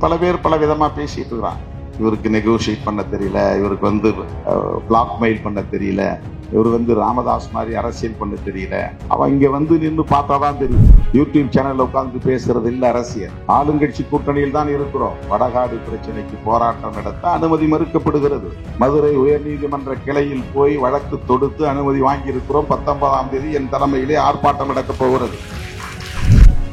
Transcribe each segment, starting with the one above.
பல பேர் பல விதமா பேசிட்டு இருக்கிறான். இவருக்கு நெகோசியேட் பண்ண தெரியல, இவருக்கு பிளாக் மெயில் பண்ண தெரியல, இவர் ராமதாஸ் மாதிரி அரசியல் பண்ண தெரியல. அவன் இங்க நின்று பார்த்தாதான் தெரியும். யூடியூப் சேனல்ல உட்கார்ந்து பேசுறது இல்ல அரசியல். ஆளுங்கட்சி கூட்டணியில் தான் இருக்கிறோம். வடகாடு பிரச்சனைக்கு போராட்டம் நடத்த அனுமதி மறுக்கப்படுகிறது. மதுரை உயர்நீதிமன்ற கிளையில் போய் வழக்கு தொடுத்து அனுமதி வாங்கி இருக்கிறோம். 19ஆம் தேதி என் தலைமையிலே ஆர்ப்பாட்டம் நடக்கப் போகிறது.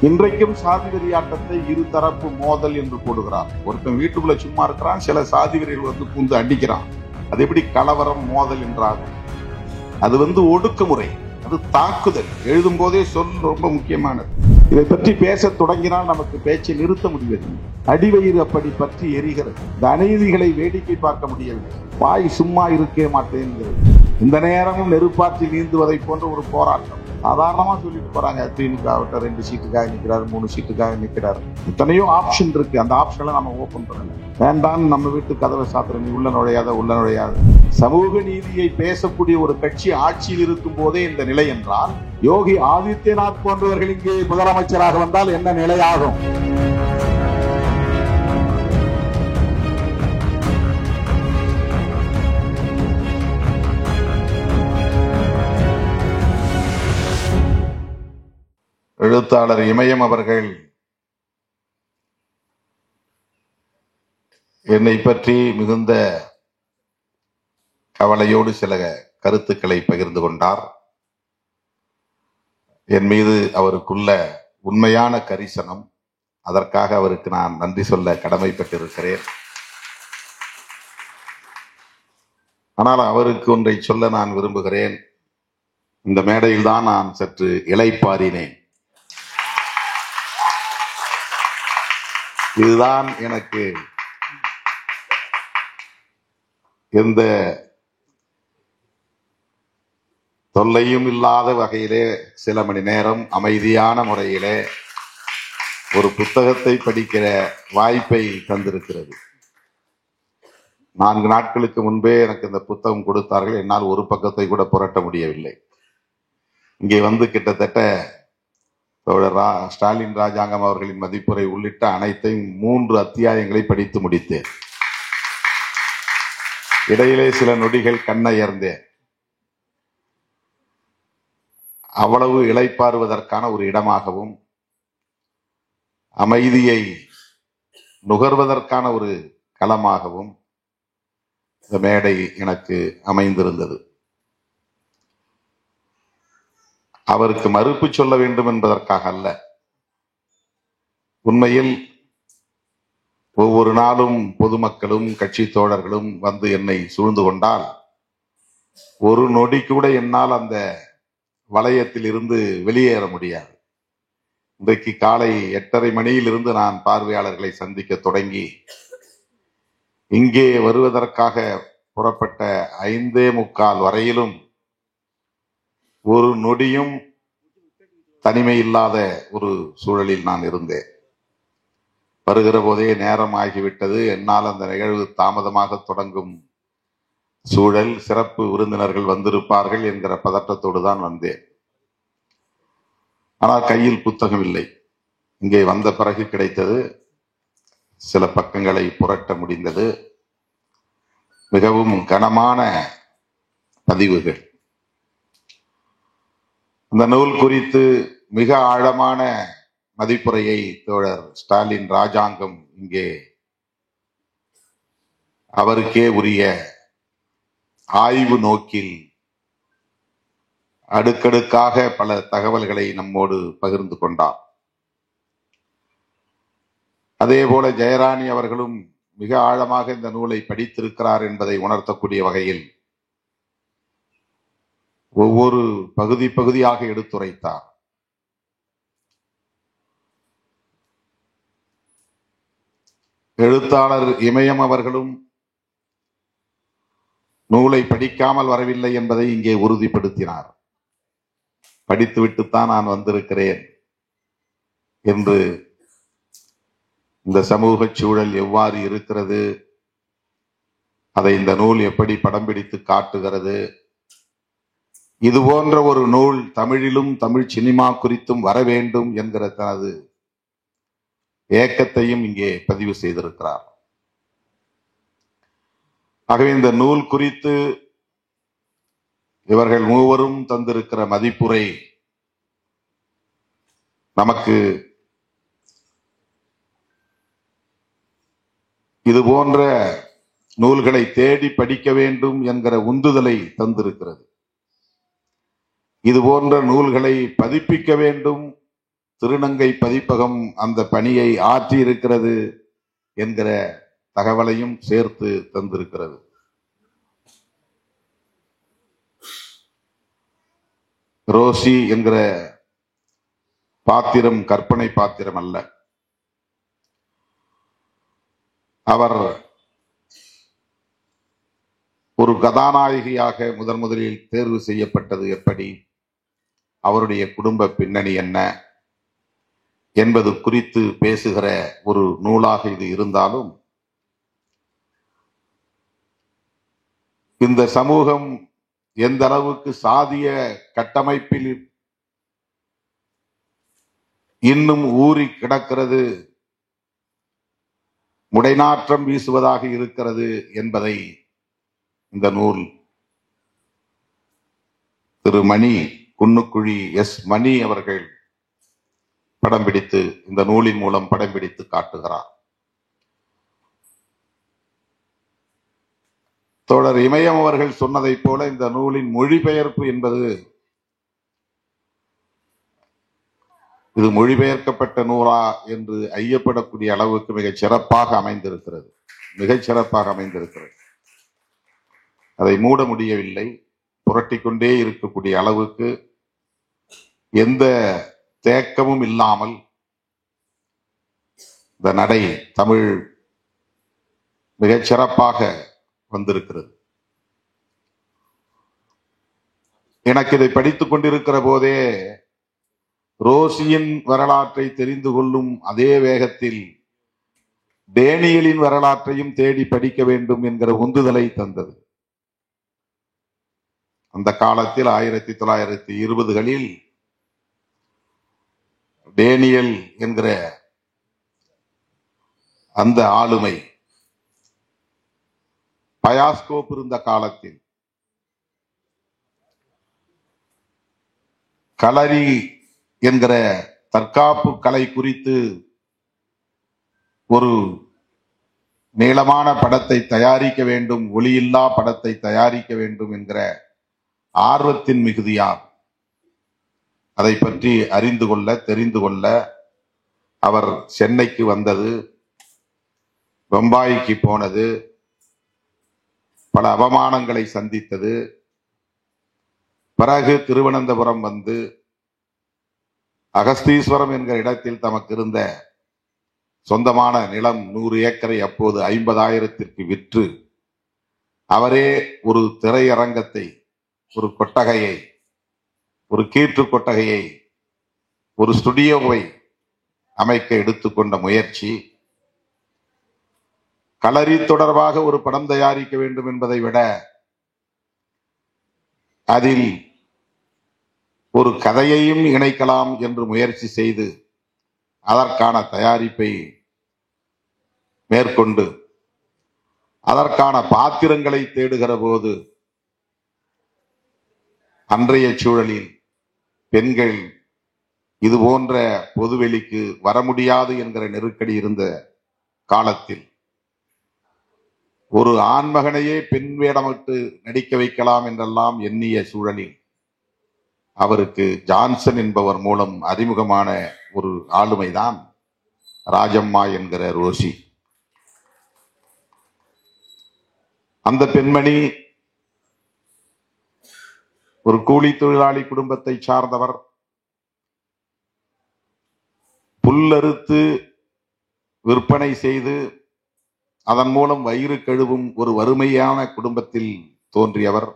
இன்றைக்கும் சாதி வெறியாட்டத்தை இருதரப்பு மோதல் என்று போடுகிறார். ஒருத்தன் வீட்டுக்குள்ள சும்மா இருக்கிறான், சில சாதி வெறிகள் பூந்து அடிக்கிறான். அது எப்படி கலவரம் மோதல் என்றாகும்? அது ஒடுக்குமுறை, அது தாக்குதல். எழுதும் போதே சொல் ரொம்ப முக்கியமானது. இதை பற்றி பேச தொடங்கினால் நமக்கு பேச்சை நிறுத்த முடியவில்லை. அடிவயிறு அப்படி பற்றி எரிகிறது. இந்த அநீதிகளை வேடிக்கை பார்க்க முடியவில்லை. வாய் சும்மா இருக்கே மாட்டேங்கிறது. இந்த நேரமும் நெருப்பாற்றி நீந்துவதை போன்ற ஒரு போராட்டம். சாதாரணமா சொல்லிட்டு போறாங்க, திமுக 2 சீட்டுக்காக நிற்கிறாரு, 3 சீட்டுக்காக நிற்கிறாரு. இத்தனையோ ஆப்ஷன் இருக்கு. அந்த ஆப்ஷனை நம்ம ஓபன் பண்ணல. வேண்டாம், நம்ம வீட்டு கதவை சாத்திர, நீ உள்ள நுழையாத. சமூக நீதியை பேசக்கூடிய ஒரு கட்சி ஆட்சியில் இருக்கும் போதே இந்த நிலை என்றால், யோகி ஆதித்யநாத் போன்றவர்கள் இங்கே முதலமைச்சராக வந்தால் என்ன நிலையாகும்? எழுத்தாளர் இமயம் அவர்கள் என்னை பற்றி மிகுந்த கவலையோடு சில கருத்துக்களை பகிர்ந்து கொண்டார். என் மீது அவருக்குள்ள உண்மையான கரிசனம். அதற்காக அவருக்கு நான் நன்றி சொல்ல கடமைப்பட்டிருக்கிறேன். ஆனால் அவருக்கு ஒன்றை சொல்ல நான் விரும்புகிறேன். இந்த மேடையில் தான் நான் சற்று இளைப்பாறினேன். இதுதான் எனக்கு எந்த தொல்லையும் இல்லாத வகையிலே சில மணி நேரம் அமைதியான முறையிலே ஒரு புத்தகத்தை படிக்கிற வாய்ப்பை தந்திருக்கிறது. 4 நாட்களுக்கு முன்பே எனக்கு இந்த புத்தகம் கொடுத்தார்கள். என்னால் ஒரு பக்கத்தை கூட புரட்ட முடியவில்லை. இங்கே கிட்டத்தட்ட ஸ்டாலின் ராஜாங்கம் அவர்களின் மதிப்புரை உள்ளிட்ட அனைத்தையும் 3 அத்தியாயங்களை படித்து முடித்தேன். இடையிலே சில நொடிகள் கண்ணயர்ந்தேன். அவ்வளவு இளைப்பாறுவதற்கான ஒரு இடமாகவும் அமைதியை நுகர்வதற்கான ஒரு களமாகவும் இந்த மேடை எனக்கு அமைந்திருந்தது. அவருக்கு மறுப்பு சொல்ல வேண்டும் என்பதற்காக அல்ல. உண்மையில் ஒவ்வொரு நாளும் பொதுமக்களும் கட்சி தோழர்களும் என்னை சூழ்ந்து கொண்டால் ஒரு நொடி கூட என்னால் அந்த வளையத்தில் இருந்து வெளியேற முடியாது. இன்றைக்கு காலை 8:30 மணியிலிருந்து நான் பார்வையாளர்களை சந்திக்க தொடங்கி இங்கே வருவதற்காக புறப்பட்ட 5:45 வரையிலும் ஒரு நொடியும் தனிமை இல்லாத ஒரு சூழலில் நான் இருந்தேன். வருகிற போதே நேரம் ஆகிவிட்டது. என்னால் அந்த நிகழ்வு தாமதமாக தொடங்கும் சூழல், சிறப்பு விருந்தினர்கள் வந்திருப்பார்கள் என்கிற பதற்றத்தோடு தான் வந்தேன். ஆனால் கையில் புத்தகம் இல்லை. இங்கே வந்த பிறகு கிடைத்தது. சில பக்கங்களை புரட்ட முடிந்தது. மிகவும் கனமான பதிவுகள். இந்த நூல் குறித்து மிக ஆழமான மதிப்புரையை தோழர் ஸ்டாலின் ராஜாங்கம் இங்கே அவருக்கே உரிய ஆய்வு நோக்கில் அடுக்கடுக்காக பல தகவல்களை நம்மோடு பகிர்ந்து கொண்டார். அதே போல ஜெயராணி அவர்களும் மிக ஆழமாக இந்த நூலை படித்திருக்கிறார் என்பதை உணர்த்தக்கூடிய வகையில் ஒவ்வொரு பகுதியாக எடுத்துரைத்தார். எழுத்தாளர் இமயம் அவர்களும் நூலை படிக்காமல் வரவில்லை என்பதை இங்கே உறுதிப்படுத்தினார். படித்துவிட்டுத்தான் நான் வந்திருக்கிறேன் என்று, இந்த சமூக சூழல் எவ்வாறு இருக்கிறது, அதை இந்த நூல் எப்படி படம் பிடித்து காட்டுகிறது, இது போன்ற ஒரு நூல் தமிழிலும் தமிழ் சினிமா குறித்தும் வர வேண்டும் என்கிற தனது ஏக்கத்தையும் இங்கே பதிவு செய்திருக்கிறார். ஆகவே இந்த நூல் குறித்து இவர்கள் மூவரும் தந்திருக்கிற மதிப்புரை நமக்கு இது போன்ற நூல்களை தேடி படிக்க வேண்டும் என்கிற உந்துதலை தந்திருக்கிறது. இது போன்ற நூல்களை பதிப்பிக்க வேண்டும், திருநங்கை பதிப்பகம் அந்த பணியை ஆற்றி இருக்கிறது என்கிற தகவலையும் சேர்த்து தந்திருக்கிறது. ரோசி என்கிற பாத்திரம் கற்பனை பாத்திரம் அல்ல. அவர் ஒரு கதாநாயகியாக முதலில் தேர்வு செய்யப்பட்டது எப்படி, அவருடைய குடும்ப பின்னணி என்ன என்பது குறித்து பேசுகிற ஒரு நூலாக இது இருந்தாலும், இந்த சமூகம் எந்த அளவுக்கு சாதிய கட்டமைப்பில் இன்னும் ஊறி கிடக்கிறது, முடைநாற்றம் வீசுவதாக இருக்கிறது என்பதை இந்த நூல் திரு மணி குன்னுக்குழி எஸ் மணி அவர்கள் படம் பிடித்து இந்த நூலின் மூலம் படம் பிடித்து காட்டுகிறார். தோழர் இமயம் அவர்கள் சொன்னதை போல இந்த நூலின் மொழிபெயர்ப்பு என்பது இது மொழிபெயர்க்கப்பட்ட நூலா என்று ஐயப்படக்கூடிய அளவுக்கு மிகச் சிறப்பாக அமைந்திருக்கிறது. அதை மூட முடியவில்லை. புரட்டிக்கொண்டே இருக்கக்கூடிய அளவுக்கு எந்த தேக்கமும் இல்லாமல் இந்த நடை தமிழ் மிகச் சிறப்பாக வந்திருக்கிறது. எனக்கு இதை படித்துக் கொண்டிருக்கிற போதே ரோசியின் வரலாற்றை தெரிந்து கொள்ளும் அதே வேகத்தில் டேனியலின் வரலாற்றையும் தேடி படிக்க வேண்டும் என்கிற உந்துதலை தந்தது. அந்த காலத்தில் 1920களில் டேனியல் என்கிற அந்த ஆளுமை பயாஸ்கோப் இருந்த காலத்தில் களரி என்கிற தற்காப்பு கலை குறித்து ஒரு நீளமான படத்தை தயாரிக்க வேண்டும், ஒளியில்லா படத்தை தயாரிக்க வேண்டும் என்கிற ஆர்வத்தின் மிகுதியால் அதை பற்றி அறிந்து கொள்ள தெரிந்து கொள்ள அவர் சென்னைக்கு வந்தது, பம்பாய்க்கு போனது, பல அவமானங்களை சந்தித்தது, பிறகு திருவனந்தபுரம் வந்து அகஸ்தீஸ்வரம் என்கிற இடத்தில் தமக்கு இருந்த சொந்தமான நிலம் 100 ஏக்கரை அப்போது 50,000ற்கு விற்று அவரே ஒரு திரையரங்கத்தை, ஒரு கொட்டகையை, ஒரு கீற்று கொட்டகையை, ஒரு ஸ்டுடியோவை அமைக்க எடுத்துக்கொண்ட முயற்சி, களரி தொடர்பாக ஒரு படம் தயாரிக்க வேண்டும் என்பதை விட அதில் ஒரு கதையையும் இணைக்கலாம் என்று முயற்சி செய்து அதற்கான தயாரிப்பை மேற்கொண்டு அதற்கான பாத்திரங்களை தேடுகிற போது அன்றைய சூழலில் பெண்கள் இது போன்ற பொதுவெளிக்கு வர முடியாது என்கிற நெருக்கடி இருந்த காலத்தில் ஒரு ஆண்மகனையே பெண் வேடமிட்டு நடிக்க வைக்கலாம் என்றெல்லாம் எண்ணிய சூழலில் அவருக்கு ஜான்சன் என்பவர் மூலம் அறிமுகமான ஒரு ஆளுமைதான் ராஜம்மா என்கிற ரோசி. அந்த பெண்மணி ஒரு கூலி தொழிலாளி குடும்பத்தை சார்ந்தவர். புல்லறுத்து விற்பனை செய்து அதன் மூலம் வயிறு கழுவும் ஒரு வறுமையான குடும்பத்தில் தோன்றியவர்.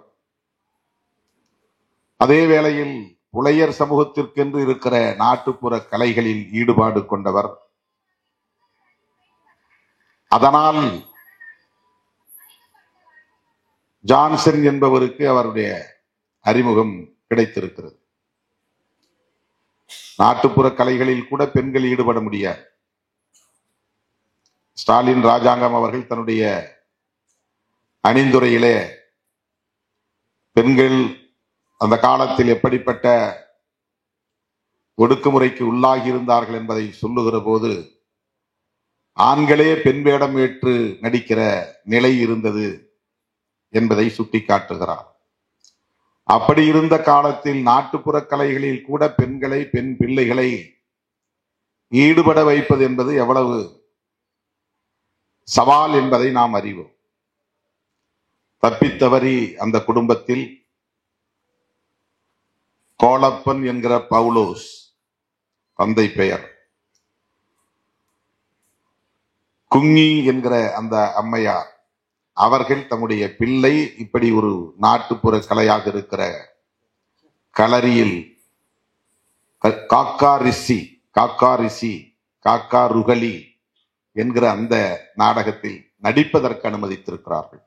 அதே வேளையில் புலையர் சமூகத்திற்கென்று இருக்கிற நாட்டுப்புற கலைகளில் ஈடுபாடு கொண்டவர். அதனால் ஜான்சன் என்பவருக்கு அவருடைய அறிமுகம் கிடைத்திருக்கிறது. நாட்டுப்புற கலைகளில் கூட பெண்கள் ஈடுபட முடியாது. ஸ்டாலின் ராஜாங்கம் அவர்கள் தன்னுடைய அணிந்துரையிலே பெண்கள் அந்த காலத்தில் எப்படிப்பட்ட ஒடுக்குமுறைக்கு உள்ளாகி இருந்தார்கள் என்பதை சொல்லுகிற போது ஆண்களே பெண் வேடம் ஏற்று நடிக்கிற நிலை இருந்தது என்பதை சுட்டிக்காட்டுகிறார். அப்படி இருந்த காலத்தில் நாட்டுப்புற கலைகளில் கூட பெண்களை, பெண் பிள்ளைகளை ஈடுபட வைப்பது என்பது எவ்வளவு சவால் என்பதை நாம் அறிவோம். தப்பித்தவறி அந்த குடும்பத்தில் கோலப்பன் என்கிற பவுலோஸ் தந்தை பெயர், குங்கி என்கிற அந்த அம்மையார் அவர்கள் தம்முடைய பிள்ளை இப்படி ஒரு நாட்டுப்புற கலையாக இருக்கிற களரியில் காக்கா ருகலி என்கிற அந்த நாடகத்தில் நடிப்பதற்கு அனுமதித்திருக்கிறார்கள்.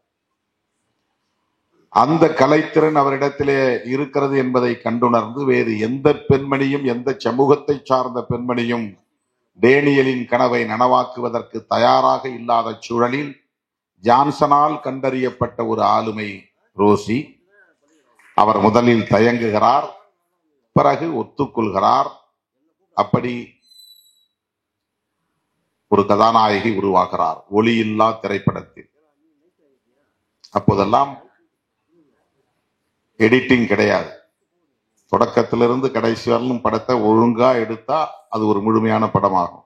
அந்த கலைத்திறன் அவரிடத்திலே இருக்கிறது என்பதை கண்டுணர்ந்து வேறு எந்த பெண்மணியும், எந்த சமூகத்தை சார்ந்த பெண்மணியும் டேனியலின் கனவை நனவாக்குவதற்கு தயாராக இல்லாத சூழலில் ஜான்சனால் கண்டறியப்பட்ட ஒரு ஆளுமை ரோசி. அவர் முதலில் தயங்குகிறார், பிறகு ஒத்துக்கொள்கிறார். அப்படி ஒரு கதாநாயகி உருவாகிறார் ஒளியில்லா திரைப்படத்தில். அப்போதெல்லாம் எடிட்டிங் கிடையாது. தொடக்கத்திலிருந்து கடைசி வரலும் படத்தை ஒழுங்கா எடுத்தா அது ஒரு முழுமையான படமாகும்.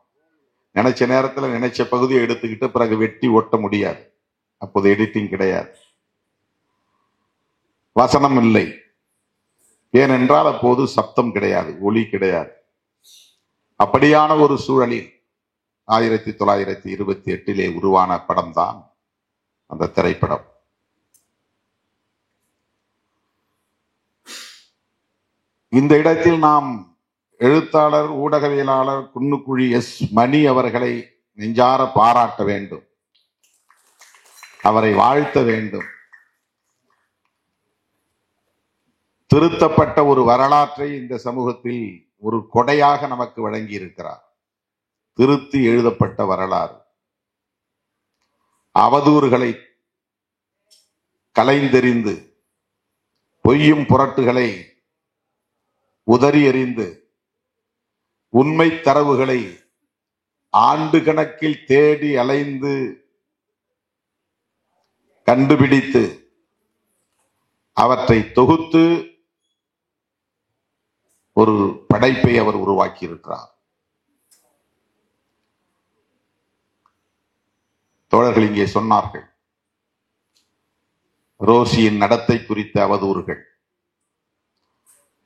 நினைச்ச நேரத்தில் நினைச்ச பகுதியை எடுத்துக்கிட்டு பிறகு வெட்டி ஒட்ட முடியாது. அப்போது எடிட்டிங் கிடையாது, வசனம் இல்லை. ஏனென்றால் அப்போது சப்தம் கிடையாது, ஒளி கிடையாது. அப்படியான ஒரு சூழலில் 1928 உருவான படம்தான் அந்த திரைப்படம். இந்த இடத்தில் நாம் எழுத்தாளர், ஊடகவியலாளர் குன்னுக்குழி எஸ் மணி அவர்களை நெஞ்சார பாராட்ட வேண்டும், அவரை வாழ்த்த வேண்டும். திருத்தப்பட்ட ஒரு வரலாற்றை இந்த சமூகத்தில் ஒரு கொடையாக நமக்கு வழங்கி இருக்கிறார். திருத்தி எழுதப்பட்ட வரலாறு, அவதூறுகளை கலைந்தெறிந்து, பொய்யும் புரட்டுகளை உதறி எறிந்து, உண்மை தரவுகளை ஆண்டு கணக்கில் தேடி அலைந்து கண்டுபிடித்து அவற்றை தொகுத்து ஒரு படைப்பை அவர் உருவாக்கி இருக்கிறார். தோழர்கள் இங்கே சொன்னார்கள், ரோசியின் நடத்தை குறித்த அவதூறுகள்,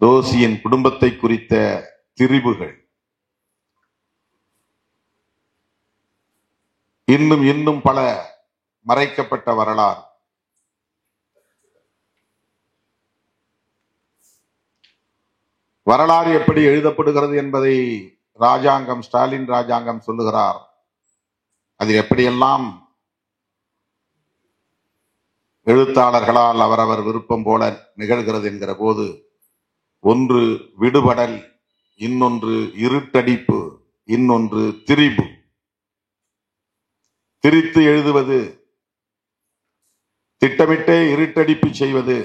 ரோசியின் குடும்பத்தை குறித்த திரிவுகள், இன்னும் பல மறைக்கப்பட்ட வரலாறு. வரலாறு எப்படி எழுதப்படுகிறது என்பதை ராஜாங்கம், ஸ்டாலின் ராஜாங்கம் சொல்லுகிறார். அது எப்படியெல்லாம் எழுத்தாளர்களால் அவரவர் விருப்பம் போல நிகழ்கிறது என்கிற போது, ஒன்று விடுபடல், இன்னொன்று இருட்டடிப்பு, இன்னொன்று திரிபு. திரித்து எழுதுவது, திட்டமிட்டே இருட்டடிப்பு செய்வது,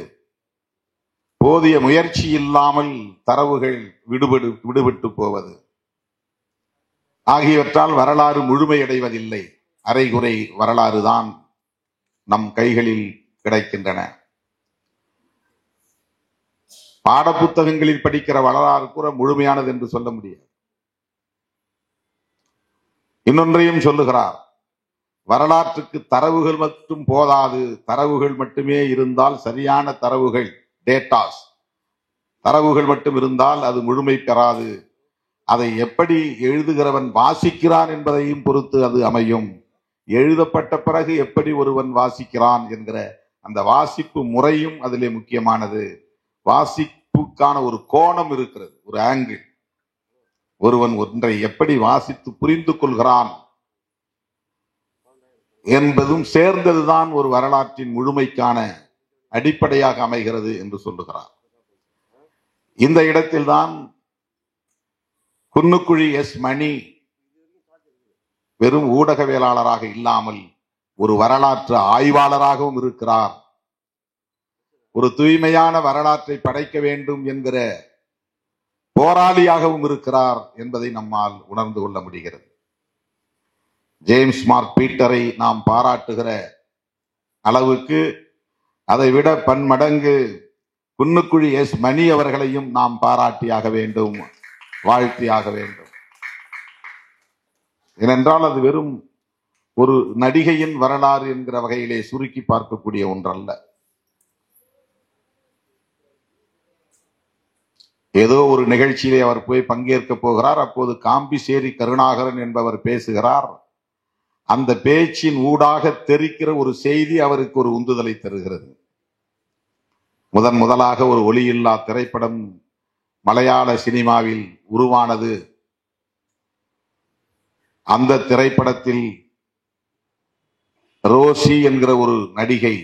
போதிய முயற்சி இல்லாமல் தரவுகள் விடுபட்டு போவது ஆகியவற்றால் வரலாறு முழுமையடைவதில்லை. அரைகுறை வரலாறு தான் நம் கைகளில் கிடைக்கின்றன. பாடப்புத்தகங்களில் படிக்கிற வரலாறு கூட முழுமையானது என்று சொல்ல முடியாது. இன்னொன்றையும் சொல்லுகிறார், வரலாற்றுக்கு தரவுகள் மட்டும் போதாது, தரவுகள் மட்டுமே இருந்தால், சரியான தரவுகள், டேட்டாஸ், தரவுகள் மட்டும் இருந்தால் அது முழுமை பெறாது. அதை எப்படி எழுதுகிறவன் வாசிக்கிறான் என்பதையும் பொறுத்து அது அமையும். எழுதப்பட்ட பிறகு எப்படி ஒருவன் வாசிக்கிறான் என்கிற அந்த வாசிப்பு முறையும் அதிலே முக்கியமானது. வாசிப்புக்கான ஒரு கோணம் இருக்கிறது, ஒரு ஆங்கிள். ஒருவன் ஒன்றை எப்படி வாசித்து புரிந்து கொள்கிறான் என்பதும் சேர்ந்ததுதான் ஒரு வரலாற்றின் முழுமைக்கான அடிப்படையாக அமைகிறது என்று சொல்லுகிறார். இந்த இடத்தில்தான் குன்னுக்குழி எஸ் மணி வெறும் ஊடகவியலாளராக இல்லாமல் ஒரு வரலாற்று ஆய்வாளராகவும் இருக்கிறார். ஒரு தூய்மையான வரலாற்றை படைக்க வேண்டும் என்கிற போராளியாகவும் இருக்கிறார் என்பதை நம்மால் உணர்ந்து கொள்ள முடிகிறது. ஜேம்ஸ் மார்க் பீட்டரை நாம் பாராட்டுகிற அளவுக்கு அதைவிட பன்மடங்கு குன்னுக்குழி எஸ் மணி அவர்களையும் நாம் பாராட்டியாக வேண்டும், வாழ்த்தியாக வேண்டும். ஏனென்றால் அது வெறும் ஒரு நடிகையின் வரலாறு என்கிற வகையிலே சுருக்கி பார்க்கக்கூடிய ஒன்றல்ல. ஏதோ ஒரு நிகழ்ச்சியிலே அவர் போய் பங்கேற்க போகிறார். அப்போது காம்பிசேரி கருணாகரன் என்பவர் பேசுகிறார். அந்த பேச்சின் ஊடாக தெரிக்கிற ஒரு செய்தி அவருக்கு ஒரு உந்துதலை தருகிறது. முதலாக ஒரு ஒளியில்லா திரைப்படம் மலையாள சினிமாவில் உருவானது. அந்த திரைப்படத்தில் ரோசி என்கிற ஒரு நடிகை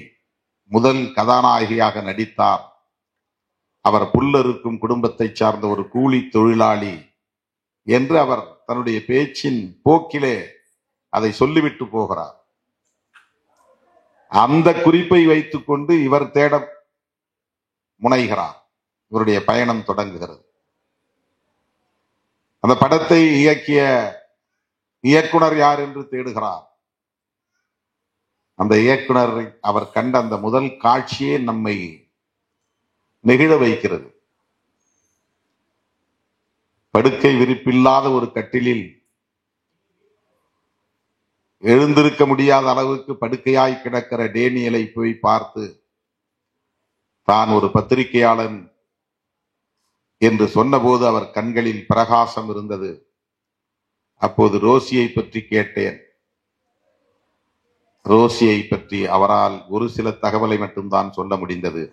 முதல் கதாநாயகியாக நடித்தார். அவர் புல்லருக்கும் குடும்பத்தை சார்ந்த ஒரு கூலி தொழிலாளி என்று அவர் தன்னுடைய பேச்சின் போக்கிலே அதை சொல்லிவிட்டு போகிறார். அந்த குறிப்பை வைத்துக் கொண்டு இவர் தேட முனைகிறார். இவருடைய பயணம் தொடங்குகிறது. அந்த படத்தை இயக்கிய இயக்குனர் யார் என்று தேடுகிறார். அந்த இயக்குனர் அவர் கண்ட அந்த முதல் காட்சியே நம்மை நெகிழ வைக்கிறது. படுக்கை விரிப்பில்லாத ஒரு கட்டிலில் எழுந்திருக்க முடியாத அளவுக்கு படுக்கையாய் கிடக்கிற டேனியலை போய் பார்த்து தான் ஒரு பத்திரிகையாளன் என்று சொன்னபோது அவர் கண்களில் பிரகாசம் இருந்தது. அப்போது ரோசியை பற்றி கேட்டேன். ரோசியை பற்றி அவரால் ஒரு சில தகவலை மட்டும்தான் சொல்ல முடிந்தது.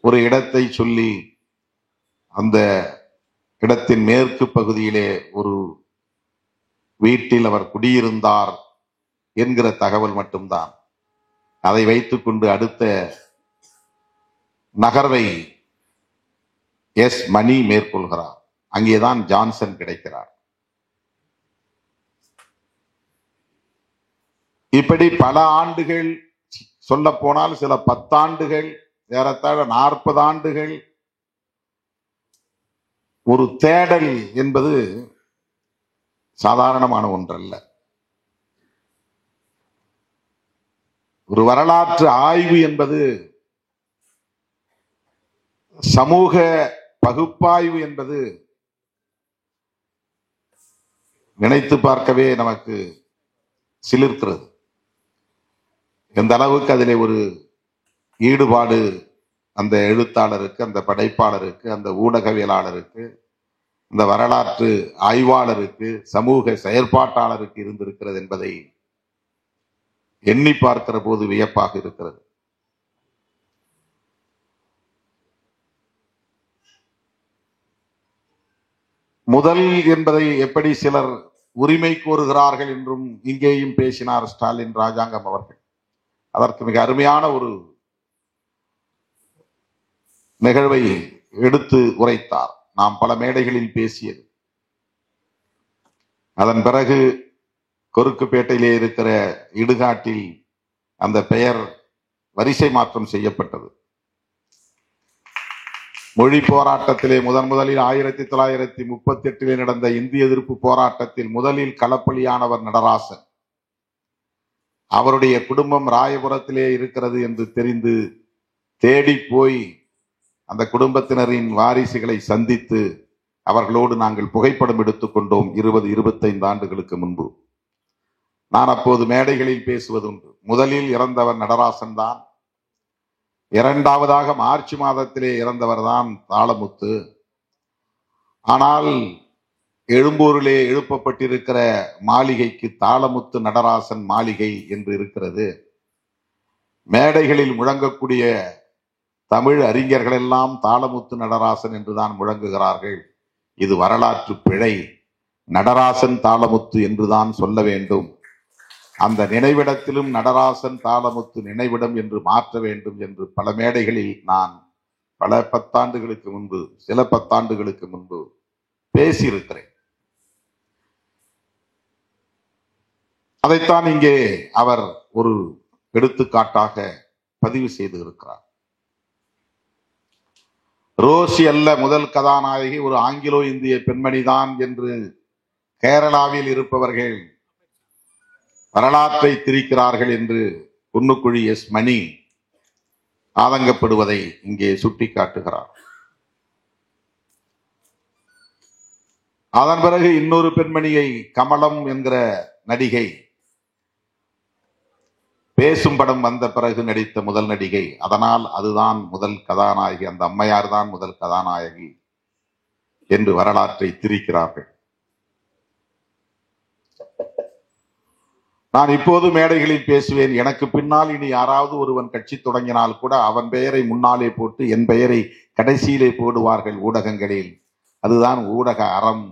ஒரு இடத்தை சொல்லி அந்த இடத்தின் மேற்கு பகுதியிலே ஒரு வீட்டில் அவர் குடியிருந்தார் என்கிற தகவல் மட்டும்தான். அதை வைத்துக் கொண்டு அடுத்த நகர்வை எஸ் மணி மேற்கொள்கிறார். அங்கேதான் ஜான்சன் கிடைக்கிறார். இப்படி பல ஆண்டுகள், சொல்ல போனால் சில 10 ஆண்டுகள், ஏறத்தாழ 40 ஆண்டுகள் ஒரு தேடல் என்பது சாதாரணமான ஒன்றல்ல. ஒரு வரலாற்று ஆய்வு என்பது, சமூக பகுப்பாய்வு என்பது நினைத்து பார்க்கவே நமக்கு சிலிர்க்கிறது. எந்த அளவுக்கு அதிலே ஒரு ஈடுபாடு அந்த எழுத்தாளருக்கு, அந்த படைப்பாளருக்கு, அந்த ஊடகவியலாளருக்கு, அந்த வரலாற்று ஆய்வாளருக்கு, சமூக செயற்பாட்டாளருக்கு இருந்திருக்கிறது என்பதை எண்ணி பார்க்கிற போது வியப்பாக இருக்கிறது. முதல் என்பதை எப்படி சிலர் உரிமை கோருகிறார்கள் என்றும் இங்கேயும் பேசினார் ஸ்டாலின் ராஜாங்கம் அவர்கள். அதற்கு மிக அருமையான ஒரு நிகழ்வை எடுத்து உரைத்தார். நாம் பல மேடைகளில் பேசியது. அதன் பிறகு கொருக்குப்பேட்டையிலே இருக்கிற இடுகாட்டில் அந்த பெயர் வரிசை மாற்றம் செய்யப்பட்டது. மொழி போராட்டத்திலே முதலில் 1938 நடந்த இந்திய எதிர்ப்பு போராட்டத்தில் முதலில் களப்பலியானவர் நடராசன். அவருடைய குடும்பம் ராயபுரத்திலே இருக்கிறது என்று தெரிந்து தேடி போய் அந்த குடும்பத்தினரின் வாரிசுகளை சந்தித்து அவர்களோடு நாங்கள் புகைப்படம் எடுத்துக்கொண்டோம் 20-25 ஆண்டுகளுக்கு முன்பு. நான் அப்போது மேடைகளில் பேசுவதுண்டு. முதலில் இறந்தவர் நடராசன் தான். இரண்டாவதாக மார்ச் மாதத்திலே இறந்தவர் தான் தாளமுத்து. ஆனால் எழும்பூரிலே எழுப்பப்பட்டிருக்கிற மாளிகைக்கு தாளமுத்து நடராசன் மாளிகை என்று இருக்கிறது. மேடைகளில் முழங்கக்கூடிய தமிழ் அறிஞர்கள் எல்லாம் தாளமுத்து நடராசன் என்றுதான் முழங்குகிறார்கள். இது வரலாற்று பிழை. நடராசன் தாளமுத்து என்றுதான் சொல்ல வேண்டும். அந்த நினைவிடத்திலும் நடராசன் தாளமுத்து நினைவிடம் என்று மாற்ற வேண்டும் என்று பல மேடைகளில் நான் பல 10 ஆண்டுகளுக்கு முன்பு, சில 10 ஆண்டுகளுக்கு முன்பு பேசியிருக்கிறேன். அதைத்தான் இங்கே அவர் ஒரு எடுத்துக்காட்டாக பதிவு செய்து இருக்கிறார். ரோசி அல்ல முதல் கதாநாயகி, ஒரு ஆங்கிலோ இந்திய பெண்மணிதான் என்று கேரளாவில் இருப்பவர்கள் வரலாற்றை திரிக்கிறார்கள் என்று குன்னுக்குழி எஸ் மணி ஆதங்கப்படுவதை இங்கே சுட்டிக்காட்டுகிறார். அதன் பிறகு இன்னொரு பெண்மணியை, கமலம் என்கிற நடிகை, பேசும் படம் வந்த பிறகு நடித்த முதல் நடிகை, அதனால் அதுதான் முதல் கதாநாயகி, அந்த அம்மையார் தான் முதல் கதாநாயகி என்று வரலாற்றை திரிக்கிறார்கள். நான் இப்போது மேடைகளில் பேசுவேன். எனக்கு பின்னால் இனி யாராவது ஒருவன் கட்சி தொடங்கினால் கூட அவன் பெயரை முன்னாலே போட்டு என் பெயரை கடைசியிலே போடுவார்கள் ஊடகங்களில். அதுதான் ஊடக அறம்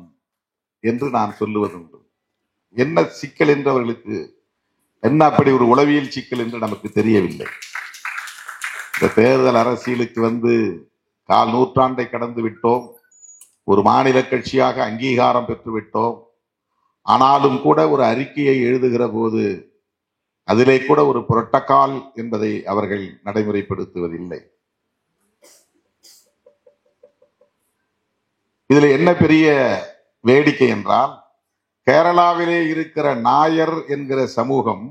என்று நான் சொல்லுவதுண்டு. என்ன சிக்கல் என்று அவர்களுக்கு, என்ன அப்படி ஒரு உளவியல் சிக்கல் என்று நமக்கு தெரியவில்லை. இந்த தேர்தல் அரசியலுக்கு வந்து கால் நூற்றாண்டை கடந்து விட்டோம். ஒரு மாநில கட்சியாக அங்கீகாரம் பெற்று விட்டோம். ஆனாலும் கூட ஒரு அறிக்கையை எழுதுகிற போது அதிலே கூட ஒரு புரோட்டோகால் என்பதை அவர்கள் நடைமுறைப்படுத்துவதில்லை. இதுல என்ன பெரிய வேடிக்கை என்றால், கேரளாவிலே இருக்கிற நாயர் என்கிற சமூகம்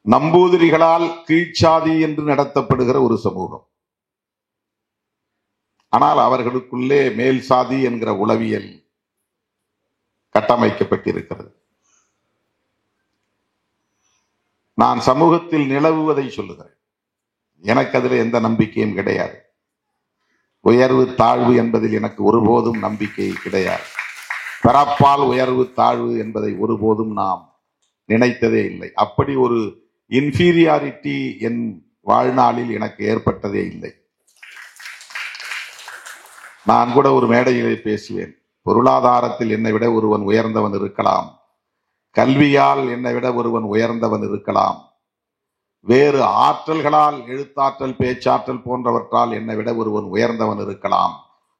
நம்பூதிரிகளால் கீழ்ச்சாதி என்று நடத்தப்படுகிற ஒரு சமூகம். ஆனால் அவர்களுக்குள்ளே மேல் சாதி என்கிற உளவியல் கட்டமைக்கப்பட்டிருக்கிறது. நான் சமூகத்தில் நிலவுவதை சொல்லுகிறேன். எனக்கு அதில் எந்த நம்பிக்கையும் கிடையாது. உயர்வு தாழ்வு என்பதில் எனக்கு ஒருபோதும் நம்பிக்கை கிடையாது. பிறப்பால் உயர்வு தாழ்வு என்பதை ஒருபோதும் நாம் நினைத்ததே இல்லை. அப்படி ஒரு இன்ஃபீரியாரிட்டி என் வாழ்நாளில் எனக்கு ஏற்பட்டதே இல்லை. நான் கூட ஒரு மேடையிலே பேசுவேன். பொருளாதாரத்தில் என்னை விட ஒருவன் உயர்ந்தவன் இருக்கலாம், கல்வியால் என்னை விட ஒருவன் உயர்ந்தவன் இருக்கலாம், வேறு ஆற்றல்களால், எழுத்தாற்றல், பேச்சாற்றல் போன்றவற்றால் என்னை விட ஒருவன் உயர்ந்தவன் இருக்கலாம்.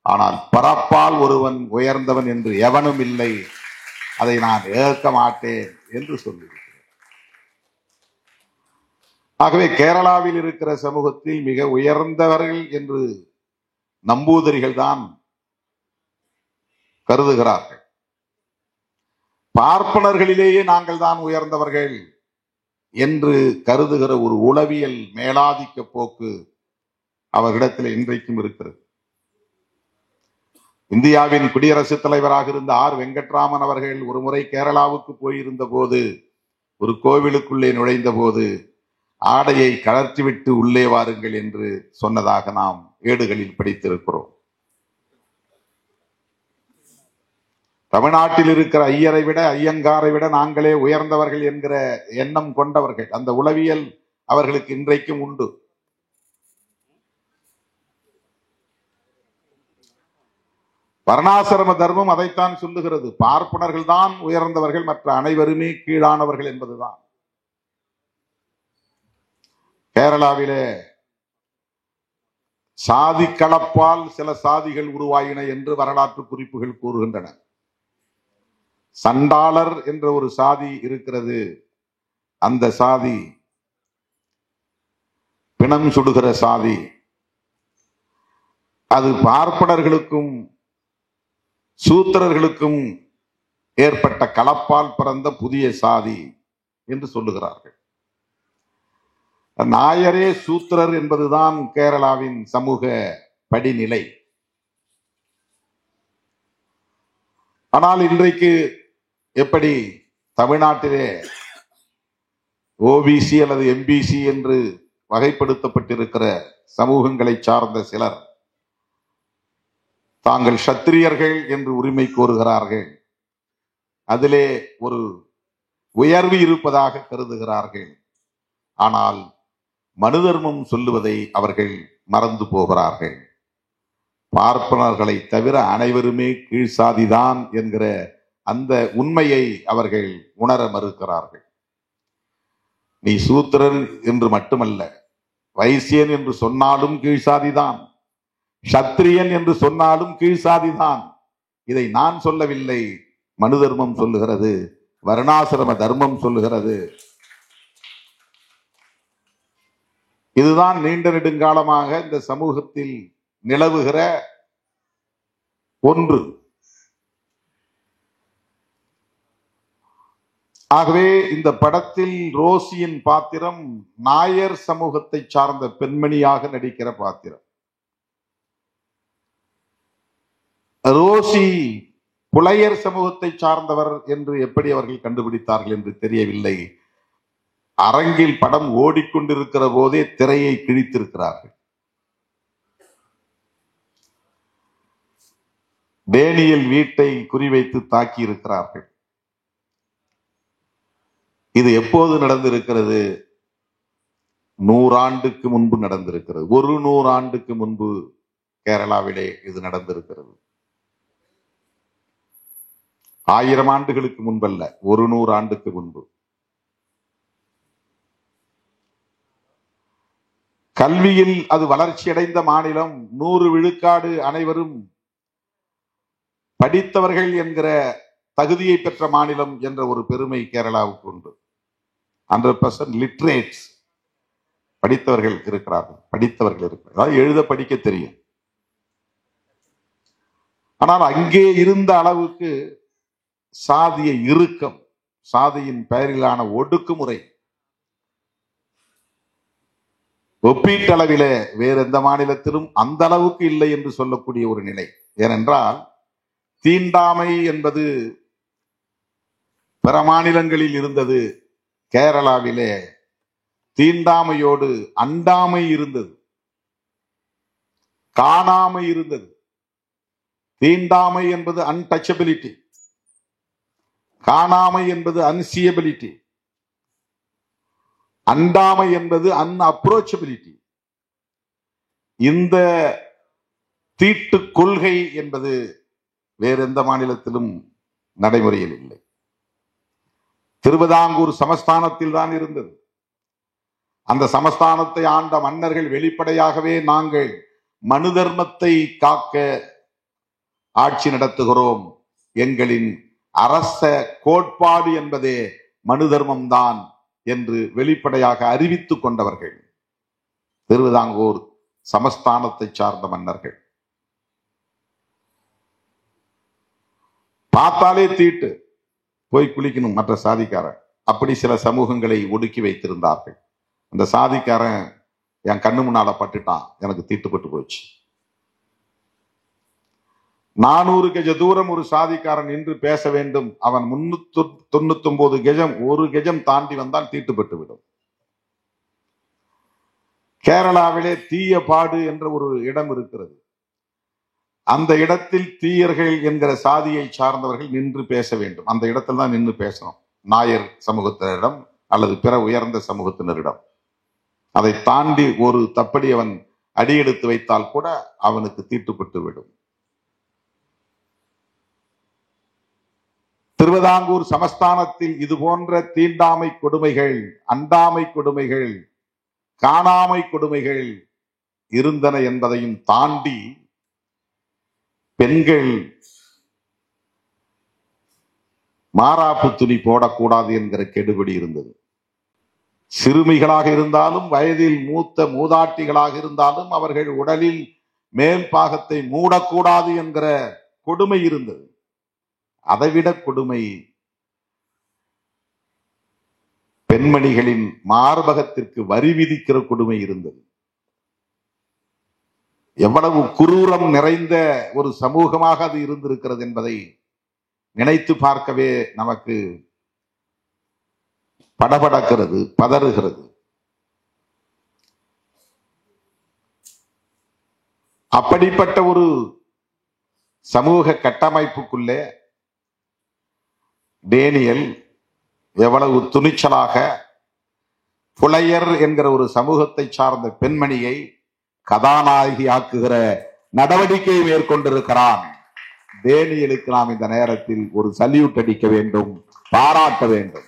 ஆனால் பரப்பால் ஒருவன் உயர்ந்தவன் என்று எவனும் இல்லை. அதை நான் ஏற்க மாட்டேன் என்று சொல்லியிருக்கிறேன். ஆகவே கேரளாவில் இருக்கிற சமூகத்தில் மிக உயர்ந்தவர்கள் என்று நம்பூதிரிகள் தான் கருதுகிறார்கள். பார்ப்பனர்களிலேயே நாங்கள் தான் உயர்ந்தவர்கள் என்று கருதுகிற ஒரு உளவியல் மேலாதிக்க போக்கு அவர்களிடத்தில் இன்றைக்கும் இருக்கிறது. இந்தியாவின் குடியரசுத் தலைவராக இருந்த ஆர் வெங்கட்ராமன் அவர்கள் ஒரு முறை கேரளாவுக்கு போயிருந்த போது, ஒரு கோவிலுக்குள்ளே நுழைந்த போது, ஆடையை கழற்றிவிட்டு உள்ளே வாருங்கள் என்று சொன்னதாக நாம் ஏடுகளில் படித்திருக்கிறோம். தமிழ்நாட்டில் இருக்கிற ஐயரை விட, ஐயங்காரை விட நாங்களே உயர்ந்தவர்கள் என்கிற எண்ணம் கொண்டவர்கள். அந்த உளவியல் அவர்களுக்கு இன்றைக்கும் உண்டு. வர்ணாசிரம தர்மம் அதைத்தான் சொல்லுகிறது. பார்ப்பனர்கள் தான் உயர்ந்தவர்கள், மற்ற அனைவருமே கீழானவர்கள் என்பதுதான். கேரளாவிலே சாதி கலப்பால் சில சாதிகள் உருவாயின என்று வரலாற்று குறிப்புகள் கூறுகின்றன. சண்டாளர் என்ற ஒரு சாதி இருக்கிறது. அந்த சாதி பிணம் சுடுகிற சாதி. அது பார்ப்பனர்களுக்கும் சூத்திரர்களுக்கும் ஏற்பட்ட கலப்பால் பிறந்த புதிய சாதி என்று சொல்லுகிறார்கள். நாயரே சூத்திரர் என்பதுதான் கேரளாவின் சமூக படிநிலை. ஆனால் இன்றைக்கு எப்படி தமிழ்நாட்டிலே ஓபிசி அல்லது எம்பிசி என்று வகைப்படுத்தப்பட்டிருக்கிற சமூகங்களை சார்ந்த சிலர் தாங்கள் சத்திரியர்கள் என்று உரிமை கோருகிறார்கள். அதிலே ஒரு உயர்வு இருப்பதாக கருதுகிறார்கள். ஆனால் மனு தர்மம் சொல்லுவதை அவர்கள் மறந்து போகிறார்கள். பார்ப்பனர்களை தவிர அனைவருமே கீழ்சாதிதான் என்கிற அந்த உண்மையை அவர்கள் உணர மறுக்கிறார்கள். நீ சூத்திரன் என்று மட்டுமல்ல, வைசியன் என்று சொன்னாலும் கீழ்சாதிதான், சத்திரியன் என்று சொன்னாலும் கீழ்சாதிதான். இதை நான் சொல்லவில்லை, மனு தர்மம் சொல்லுகிறது, வர்ணாசிரம தர்மம் சொல்லுகிறது. இதுதான் நீண்ட நெடுங்காலமாக இந்த சமூகத்தில் நிலவுகிற ஒன்று. ஆகவே இந்த படத்தில் ரோசியின் பாத்திரம் நாயர் சமூகத்தை சார்ந்த பெண்மணியாக நடிக்கிற பாத்திரம். ரோசி புலையர் சமூகத்தை சார்ந்தவர் என்று எப்படி அவர்கள் கண்டுபிடித்தார்கள் என்று தெரியவில்லை. அரங்கில் படம் ஓடிக்கொண்டிருக்கிற போதே திரையை கிழித்திருக்கிறார்கள். டேனியல் வீட்டை குறிவைத்து தாக்கி இருக்கிறார்கள். இது எப்போது நடந்திருக்கிறது? 100 ஆண்டுக்கு முன்பு நடந்திருக்கிறது. 100 ஆண்டுக்கு முன்பு கேரளாவிலே இது நடந்திருக்கிறது. 1000 ஆண்டுகளுக்கு முன்பல்ல, 100 ஆண்டுக்கு முன்பு. கல்வியில் அது வளர்ச்சியடைந்த மாநிலம். 100 விழுக்காடு அனைவரும் படித்தவர்கள் என்கிற தகுதியை பெற்ற மாநிலம் என்ற ஒரு பெருமை கேரளாவுக்கு உண்டு. 100% லிட்ரேட்ஸ், படித்தவர்கள் இருக்கிறார்கள். அதாவது எழுத படிக்க தெரியும். ஆனால் அங்கே இருந்த அளவுக்கு சாதிய இறுக்கம், சாதியின் பெயரிலான ஒடுக்குமுறை ஒப்பீட்டளவிலே வேறு எந்த மாநிலத்திலும் அந்த அளவுக்கு இல்லை என்று சொல்லக்கூடிய ஒரு நிலை. ஏனென்றால் தீண்டாமை என்பது பிற மாநிலங்களில் இருந்தது. கேரளாவிலே தீண்டாமையோடு அண்டாமை இருந்தது, காணாமை இருந்தது. தீண்டாமை என்பது அன்டச்சபிலிட்டி, காணாமை என்பது அன்சியபிலிட்டி, அண்டாமை என்பது அன்அப்ரோச்சபிலிட்டி. இந்த தீட்டு கொள்கை என்பது வேறு எந்த மாநிலத்திலும் நடைமுறையில் இல்லை. திருவிதாங்கூர் சமஸ்தானத்தில் தான் இருந்தது. அந்த சமஸ்தானத்தை ஆண்ட மன்னர்கள் வெளிப்படையாகவே நாங்கள் மனு தர்மத்தை காக்க ஆட்சி நடத்துகிறோம், எங்களின் அரச கோட்பாடு என்பதே மனு தர்மம் தான் என்று வெளிப்படையாக அறிவித்துக் கொண்டவர்கள் திருவிதாங்கூர் சமஸ்தானத்தை சார்ந்த மன்னர்கள். பார்த்தாலே தீட்டு, போய் குளிக்கணும் மற்ற சாதிக்காரன், அப்படி சில சமூகங்களை ஒடுக்கி வைத்திருந்தார்கள். அந்த சாதிக்காரன் என் கண்ணு முன்னால பட்டுட்டான், எனக்கு தீட்டுப்பட்டு போச்சு. 400 கஜ தூரம் ஒரு சாதிக்காரன் நின்று பேச வேண்டும். அவன் 399 கஜம், 1 கஜம் தாண்டி வந்தால் தீட்டுப்பட்டு விடும். கேரளாவிலே தீயபாடு என்ற ஒரு இடம் இருக்கிறது. அந்த இடத்தில் தீயர்கள் என்கிற சாதியை சார்ந்தவர்கள் நின்று பேச வேண்டும். அந்த இடத்தில் தான் நின்று பேசணும், நாயர் சமூகத்தினரிடம் அல்லது பிற உயர்ந்த சமூகத்தினரிடம். அதை தாண்டி ஒரு தப்படி அவன் அடியெடுத்து வைத்தால் கூட அவனுக்கு தீட்டுப்பட்டு விடும். திருவிதாங்கூர் சமஸ்தானத்தில் இது போன்ற தீண்டாமை கொடுமைகள், அண்டாமை கொடுமைகள், காணாமை கொடுமைகள் இருந்தன என்பதையும் தாண்டி பெண்கள் மாறாப்பு துணி போடக்கூடாது என்கிற கெடுபிடி இருந்தது. சிறுமிகளாக இருந்தாலும் வயதில் மூத்த மூதாட்டிகளாக இருந்தாலும் அவர்கள் உடலில் மேல் பாகத்தை மூடக்கூடாது என்கிற கொடுமை இருந்தது. அதைவிட கொடுமை பெண்மணிகளின் மார்பகத்திற்கு வரி விதிக்கிற கொடுமை இருந்தது. எவ்வளவு குரூரம் நிறைந்த ஒரு சமூகமாக அது இருந்திருக்கிறது என்பதை நினைத்து பார்க்கவே நமக்கு படபடக்கிறது, பதறுகிறது. அப்படிப்பட்ட ஒரு சமூக கட்டமைப்புக்குள்ளே டேனியல் எவ்வளவு துணிச்சலாக புலையர் என்கிற ஒரு சமூகத்தை சார்ந்த பெண்மணியை கதாநாயகி ஆக்குகிற நடவடிக்கையை மேற்கொண்டிருக்கிறான். டேனியலுக்கு நாம் இந்த நேரத்தில் ஒரு சல்யூட் அடிக்க வேண்டும், பாராட்ட வேண்டும்.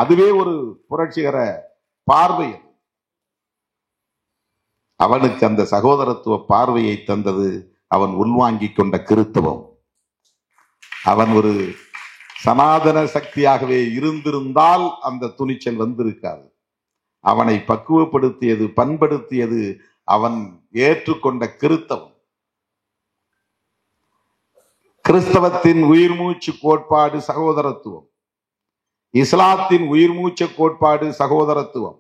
அதுவே ஒரு புரட்சிகர பார்வை. அவனுக்கு அந்த சகோதரத்துவ பார்வையை தந்தது அவன் உள்வாங்கிக் கொண்ட கிறித்துவம். அவன் ஒரு சனாதன சக்தியாகவே இருந்திருந்தால் அந்த துணிச்சல் வந்திருக்காது. அவனை பக்குவப்படுத்தியது, பண்படுத்தியது அவன் ஏற்றுக்கொண்ட கிறிஸ்தவம். கிறிஸ்தவத்தின் உயிர் மூச்சு கோட்பாடு சகோதரத்துவம், இஸ்லாத்தின் உயிர் மூச்சு கோட்பாடு சகோதரத்துவம்,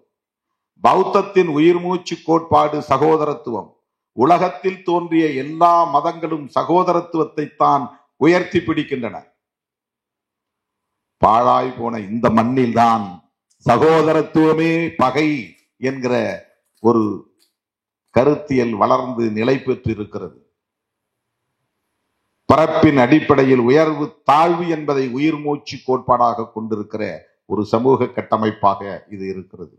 பௌத்தத்தின் உயிர் மூச்சு கோட்பாடு சகோதரத்துவம். உலகத்தில் தோன்றிய எல்லா மதங்களும் சகோதரத்துவத்தை தான் உயர்த்தி பிடிக்கின்றன. பாழாய் போன இந்த மண்ணில் தான் சகோதரத்துவமே பகை என்கிற ஒரு கருத்தியல் வளர்ந்து நிலை பெற்று இருக்கிறது. பரப்பின் அடிப்படையில் உயர்வு தாழ்வு என்பதை உயிர் மூச்சு கோட்பாடாக கொண்டிருக்கிற ஒரு சமூக கட்டமைப்பாக இது இருக்கிறது.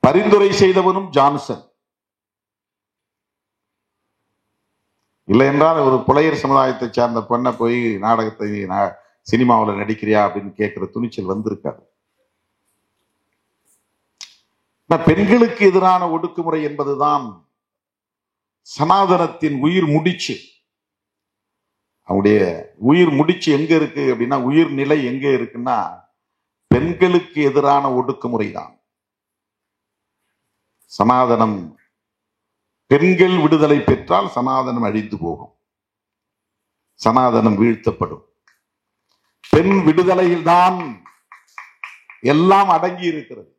பரிந்துரை செய்தவனும் ஜான்சன். இல்லை என்றால் ஒரு புலையர் சமுதாயத்தை சேர்ந்த பெண்ணை போய் நாடகத்தை சினிமாவில் நடிக்கிறியா அப்படின்னு கேட்கிற துணிச்சல் வந்திருக்காது. பெண்களுக்கு எதிரான ஒடுக்குமுறை என்பதுதான் சனாதனத்தின் உயிர் முடிச்சு. அவங்களுடைய உயிர் முடிச்சு எங்க இருக்கு அப்படின்னா, உயிர் நிலை எங்க இருக்குன்னா பெண்களுக்கு எதிரான ஒடுக்குமுறை தான். சனாதனம், பெண்கள் விடுதலை பெற்றால் சனாதனம் அழிந்து போகும், சனாதனம் வீழ்த்தப்படும். பெண் விடுதலையில் தான் எல்லாம் அடங்கி இருக்கிறது.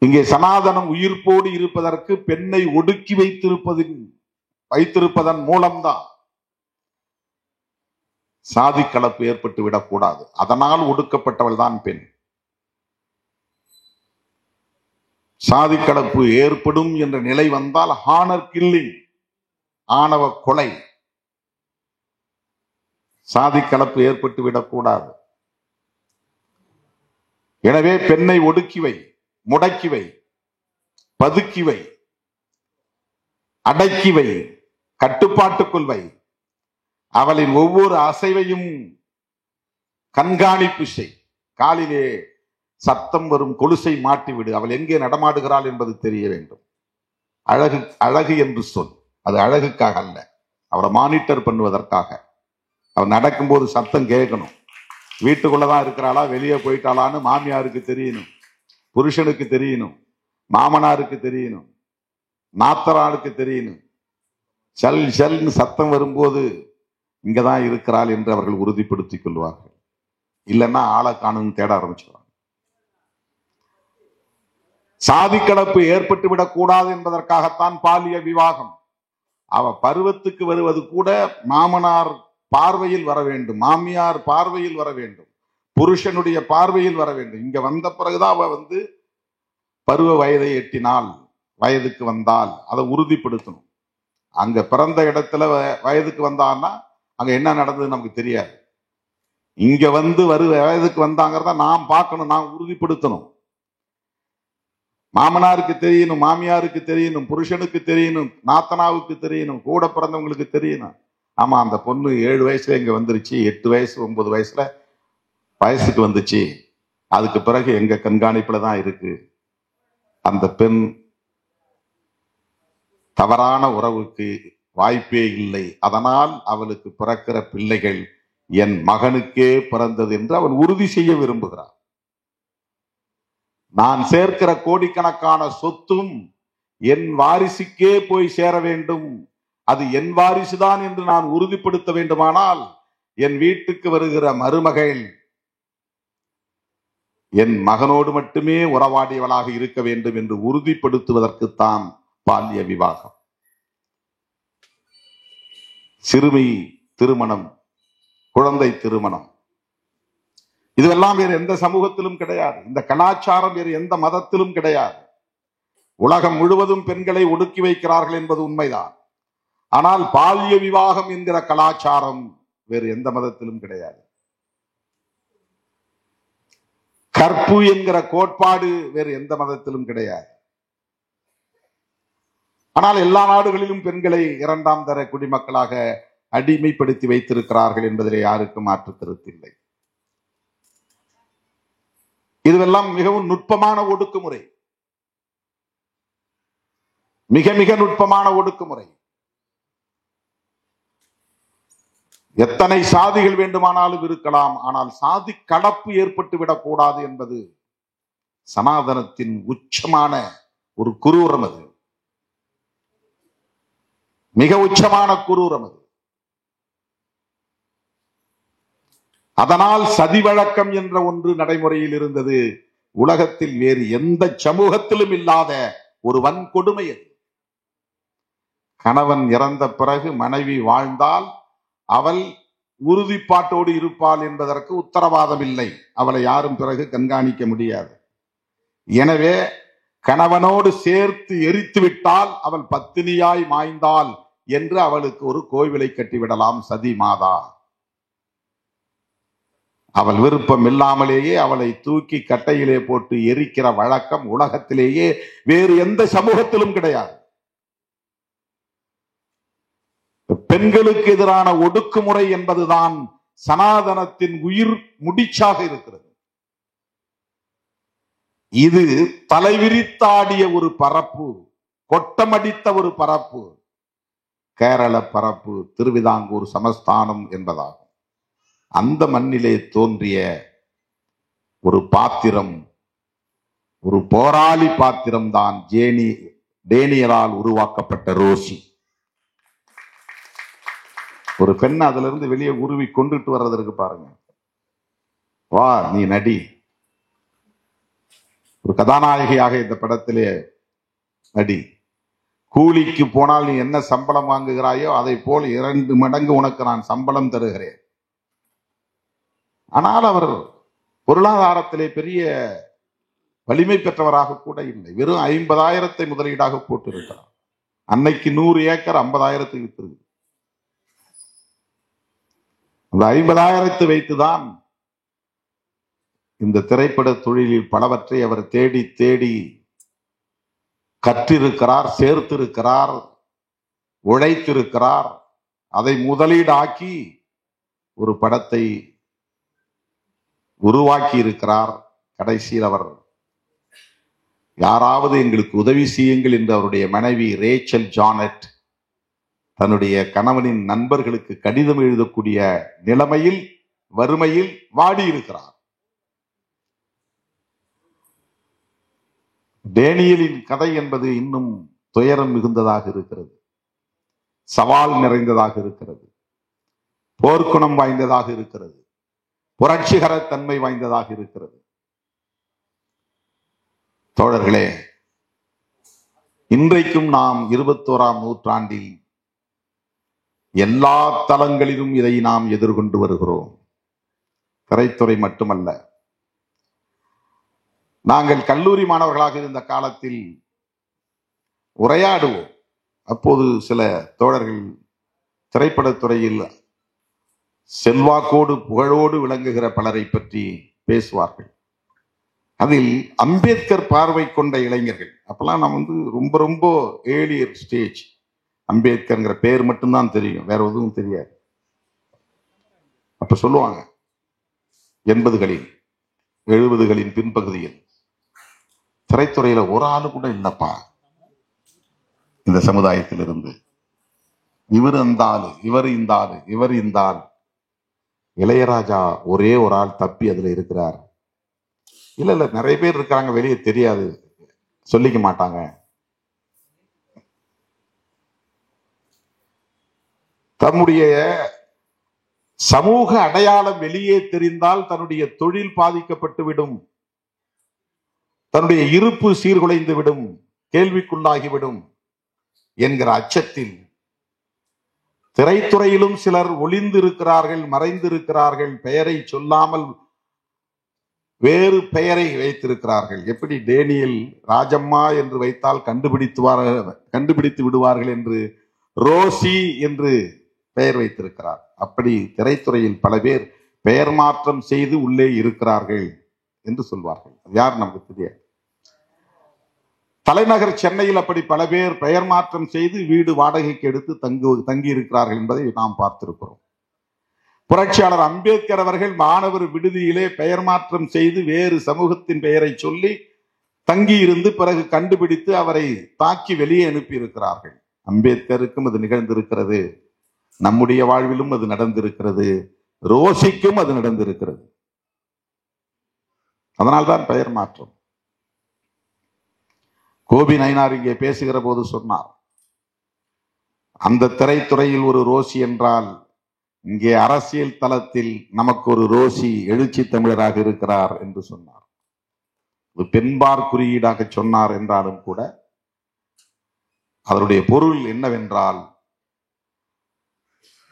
இங்கே சனாதனம் உயிர்ப்போடு இருப்பதற்கு பெண்ணை ஒடுக்கி வைத்திருப்பதன் மூலம்தான் சாதி கலப்பு ஏற்பட்டு விடக்கூடாது. அதனால் ஒடுக்கப்பட்டவள் தான் பெண். சாதி கலப்பு ஏற்படும் என்ற நிலை வந்தால் ஹானர் கில்லிங், ஆணவ கொலை, சாதி கலப்பு ஏற்பட்டு விடக்கூடாது. எனவே பெண்ணை ஒடுக்கிவை, முடக்கிவை, பதுக்கிவை, அடக்கிவை, கட்டுப்பாட்டுக்குள் வை. அவளின் ஒவ்வொரு அசைவையும் கண்காணிப்பு செய். காலிலே சத்தம் வரும் கொலுசை மாட்டிவிடு. அவள் எங்கே நடமாடுகிறாள் என்பது தெரிய வேண்டும். அழகு என்று சொல், அது அழகுக்காக அல்ல, அவளை மானிட்டர் பண்ணுவதற்காக. அவள் நடக்கும்போது சத்தம் கேட்கணும். வீட்டுக்குள்ளதான் இருக்கிறாளா, வெளியே போயிட்டாளான்னு மாமியாருக்கு தெரியணும், புருஷனுக்கு தெரியணும், மாமனாருக்கு தெரியணும், நாத்தரானுக்கு தெரியணும். சல் சல்னு சத்தம் வரும்போது இங்கதான் இருக்கிறாள் என்று அவர்கள் உறுதிப்படுத்திக் கொள்வார்கள். இல்லைன்னா ஆளை காணும் தேட ஆரம்பிச்சிடுவாங்க. சாதி கலப்பு ஏற்பட்டு விடக் கூடாது என்பதற்காகத்தான் பாலிய விவாகம். அவ பருவத்துக்கு வருவது கூட மாமனார் பார்வையில் வர வேண்டும், மாமியார் பார்வையில் வர வேண்டும், புருஷனுடைய பார்வையில் வர வேண்டும். இங்க வந்த பிறகுதான் அவ பருவ வயதை எட்டினால், வயதுக்கு வந்தால் அதை உறுதிப்படுத்தணும். அங்க பிறந்த இடத்துல வயதுக்கு வந்தான்னா அங்க என்ன நடந்தது நமக்கு தெரியாது. இங்க வயதுக்கு வந்தாங்கிறத நாம் பார்க்கணும், நாம் உறுதிப்படுத்தணும். மாமனாருக்கு தெரியணும், மாமியாருக்கு தெரியணும், புருஷனுக்கு தெரியணும், நாத்தனாவுக்கு தெரியணும், கூட பிறந்தவங்களுக்கு தெரியணும். ஆமா, அந்த பொண்ணு 7 வயசுல இங்க வந்துருச்சு, 8 வயசு 9 வயசுல வயசுக்கு வந்துச்சு, அதுக்கு பிறகு எங்க கண்காணிப்புல தான் இருக்கு. அந்த பெண் தவறான உறவுக்கு வாய்ப்பே இல்லை. அதனால் அவளுக்கு பிறக்கிற பிள்ளைகள் என் மகனுக்கே பிறந்தது என்று அவன் உறுதி செய்ய விரும்புகிறான். நான் சேர்க்கிற கோடிக்கணக்கான சொத்தும் என் வாரிசுக்கே போய் சேர வேண்டும், அது என் வாரிசுதான் என்று நான் உறுதிப்படுத்த வேண்டுமானால் என் வீட்டுக்கு வருகிற மருமகள் என் மகனோடு மட்டுமே உறவாடியவளாக இருக்க வேண்டும் என்று உறுதிப்படுத்துவதற்குத்தான் பால்ய விவாகம். சிறுமி திருமணம், குழந்தை திருமணம், இதுவெல்லாம் வேறு எந்த சமூகத்திலும் கிடையாது. இந்த கலாச்சாரம் வேறு எந்த மதத்திலும் கிடையாது. உலகம் முழுவதும் பெண்களை ஒடுக்கி வைக்கிறார்கள் என்பது உண்மைதான். ஆனால் பால்ய விவாகம் என்கிற கலாச்சாரம் வேறு எந்த மதத்திலும் கிடையாது. கற்பு என்கிற கோட்பாடு வேறு எந்த மதத்திலும் கிடையாது. ஆனால் எல்லா நாடுகளிலும் பெண்களை 2ஆம் தர குடிமக்களாக அடிமைப்படுத்தி வைத்திருக்கிறார்கள் என்பதிலே யாருக்கும் மாற்று கருத்தில்லை. இதுவெல்லாம் மிகவும் நுட்பமான ஒடுக்குமுறை. மிக மிக நுட்பமான ஒடுக்குமுறை. எத்தனை சாதிகள் வேண்டுமானாலும் இருக்கலாம், ஆனால் சாதி கலப்பு ஏற்பட்டு விடக்கூடாது என்பது சனாதனத்தின் உச்சமான ஒரு குரூரம். அது மிக உச்சமான குரூரம். அது அதனால் சதி வழக்கம் என்ற ஒன்று நடைமுறையில் இருந்தது. உலகத்தில் வேறு எந்த சமூகத்திலும் இல்லாத ஒரு வன்கொடுமை அது. கணவன் இறந்த பிறகு மனைவி வாழ்ந்தால் அவள் உறுதிப்பாட்டோடு இருப்பாள் என்பதற்கு உத்தரவாதம் இல்லை. அவளை யாரும் பிறகு கண்காணிக்க முடியாது. எனவே கணவனோடு சேர்த்து எரித்து விட்டால் அவள் பத்தினியாய் மாய்ந்தாள் என்று அவளுக்கு ஒரு கோவிலை கட்டிவிடலாம் சதி மாதா. அவள் விருப்பம் இல்லாமலேயே அவளை தூக்கி கட்டையிலே போட்டு எரிக்கிற வழக்கம் உலகத்திலேயே வேறு எந்த சமூகத்திலும் கிடையாது. பெண்களுக்கு எதிரான ஒடுக்குமுறை என்பதுதான் சனாதனத்தின் உயிர் முடிச்சாக இருக்கிறது. இது தலைவிரித்தாடிய ஒரு பரப்பு, கொட்டமடித்த ஒரு பரப்பு, கேரள பரப்பு, திருவிதாங்கூர் சமஸ்தானம் என்பதாகும். அந்த மண்ணிலே தோன்றிய ஒரு பாத்திரம், ஒரு போராளி பாத்திரம் தான் டேனியலால் உருவாக்கப்பட்ட ரோசி. ஒரு பெண் அதுல இருந்து வெளியே உருவி கொண்டுட்டு வர்றதற்கு பாருங்க, வா நீ நடி. ஒரு கதாநாயகியாக இந்த படத்திலே நடி. கூலிக்கு போனால் நீ என்ன சம்பளம் வாங்குகிறாயோ அதை போல் 2 மடங்கு உனக்கு நான் சம்பளம் தருகிறேன். ஆனால் அவர் பொருளாதாரத்திலே பெரிய வலிமை பெற்றவராக கூட இல்லை. வெறும் 50,000 முதலீடாக போட்டிருக்கிறார். அன்னைக்கு 100 ஏக்கர் 50,000 விற்கிறது. அந்த 50,000 வைத்துதான் இந்த திரைப்பட தொழிலில் பலவற்றை அவர் தேடி தேடி கற்றிருக்கிறார், சேர்த்திருக்கிறார், உழைத்திருக்கிறார். அதை முதலீடாக்கி ஒரு படத்தை உருவாக்கி இருக்கிறார். கடைசியில் அவர் யாராவது எங்களுக்கு உதவி செய்யுங்கள் என்று அவருடைய மனைவி ரேச்சல் ஜானட் தன்னுடைய கணவனின் நண்பர்களுக்கு கடிதம் எழுதக்கூடிய நிலைமையில், வறுமையில் வாடி இருக்கிறார். டேனியலின் கதை என்பது இன்னும் துயரம் மிகுந்ததாக இருக்கிறது, சவால் நிறைந்ததாக இருக்கிறது, போர்க்குணம் வாய்ந்ததாக இருக்கிறது, புரட்சிகர தன்மை வாய்ந்ததாக இருக்கிறது. தோழர்களே, இன்றைக்கும் நாம் 21ஆம் நூற்றாண்டில் எல்லா தளங்களிலும் இதை நாம் எதிர்கொண்டு வருகிறோம். திரைத்துறை மட்டுமல்ல. நாங்கள் கல்லூரி மாணவர்களாக இருந்த காலத்தில் உரையாடுவோம். அப்போது சில தோழர்கள் திரைப்படத்துறையில் செல்வாக்கோடு புகழோடு விளங்குகிற பலரை பற்றி பேசுவார்கள். அதில் அம்பேத்கர் பார்வை கொண்ட இளைஞர்கள், அப்பெல்லாம் நான் ரொம்ப ரொம்ப ஏர்லியர் ஸ்டேஜ், அம்பேத்கர்ங்கிற பேர் மட்டும்தான் தெரியும், வேற எதுவும் தெரியாது. அப்ப சொல்லுவாங்க 80களில் 70களின் பின்பகுதியில் திரைத்துறையில ஒரு ஆளு கூட இல்லப்பா இந்த சமுதாயத்தில் இருந்து, இவர் அந்த ஆளு, இவர் இந்த ஆளு, இவர் இந்த ஆள். இளையராஜா ஒரே ஒரு ஆள் தப்பி அதுல இருக்கிறார். இல்ல நிறைய பேர் இருக்காங்க, வெளியே தெரியாது, சொல்லிக்க மாட்டாங்க. தம்முடைய சமூக அடையாளம் வெளியே தெரிந்தால் தன்னுடைய தொழில் பாதிக்கப்பட்டு விடும், தன்னுடைய இருப்பு சீர்குலைந்து விடும், கேள்விக்குள்ளாகிவிடும் என்கிற அச்சத்தில் திரைத்துறையிலும் சிலர் ஒளிந்திருக்கிறார்கள், மறைந்திருக்கிறார்கள், பெயரை சொல்லாமல் வேறு பெயரை வைத்திருக்கிறார்கள். எப்படி டேனியல் ராஜம்மா என்று வைத்தால் கண்டுபிடித்து விடுவார்கள் என்று ரோசி என்று பெயர் வைத்திருக்கிறார். அப்படி திரைத்துறையில் பல பேர் பெயர் மாற்றம் செய்து உள்ளே இருக்கிறார்கள் என்று சொல்வார்கள். யார் நமக்கு தெரியாது. தலைநகர் சென்னையில் அப்படி பல பேர் பெயர் மாற்றம் செய்து வீடு வாடகைக்கு எடுத்து தங்கி இருக்கிறார்கள் என்பதை நாம் பார்த்திருக்கிறோம். புரட்சியாளர் அம்பேத்கர் அவர்கள் மாணவர் விடுதியிலே பெயர் மாற்றம் செய்து வேறு சமூகத்தின் பெயரை சொல்லி தங்கி இருந்து பிறகு கண்டுபிடித்து அவரை தாக்கி வெளியே அனுப்பி இருக்கிறார்கள். அம்பேத்கருக்கும் அது நிகழ்ந்திருக்கிறது, நம்முடைய வாழ்விலும் அது நடந்திருக்கிறது, ரோசிக்கும் அது நடந்திருக்கிறது. அதனால்தான் பெயர் மாற்றம். கோபி நயினார் இங்கே பேசுகிற போது சொன்னார், அந்த திரைத்துறையில் ஒரு ரோசி என்றால் இங்கே அரசியல் தளத்தில் நமக்கு ஒரு ரோசி எழுச்சி தமிழராக இருக்கிறார் என்று சொன்னார். இது பெண்பார் குறியீடாக சொன்னார் என்றாலும் கூட அதனுடைய பொருள் என்னவென்றால்,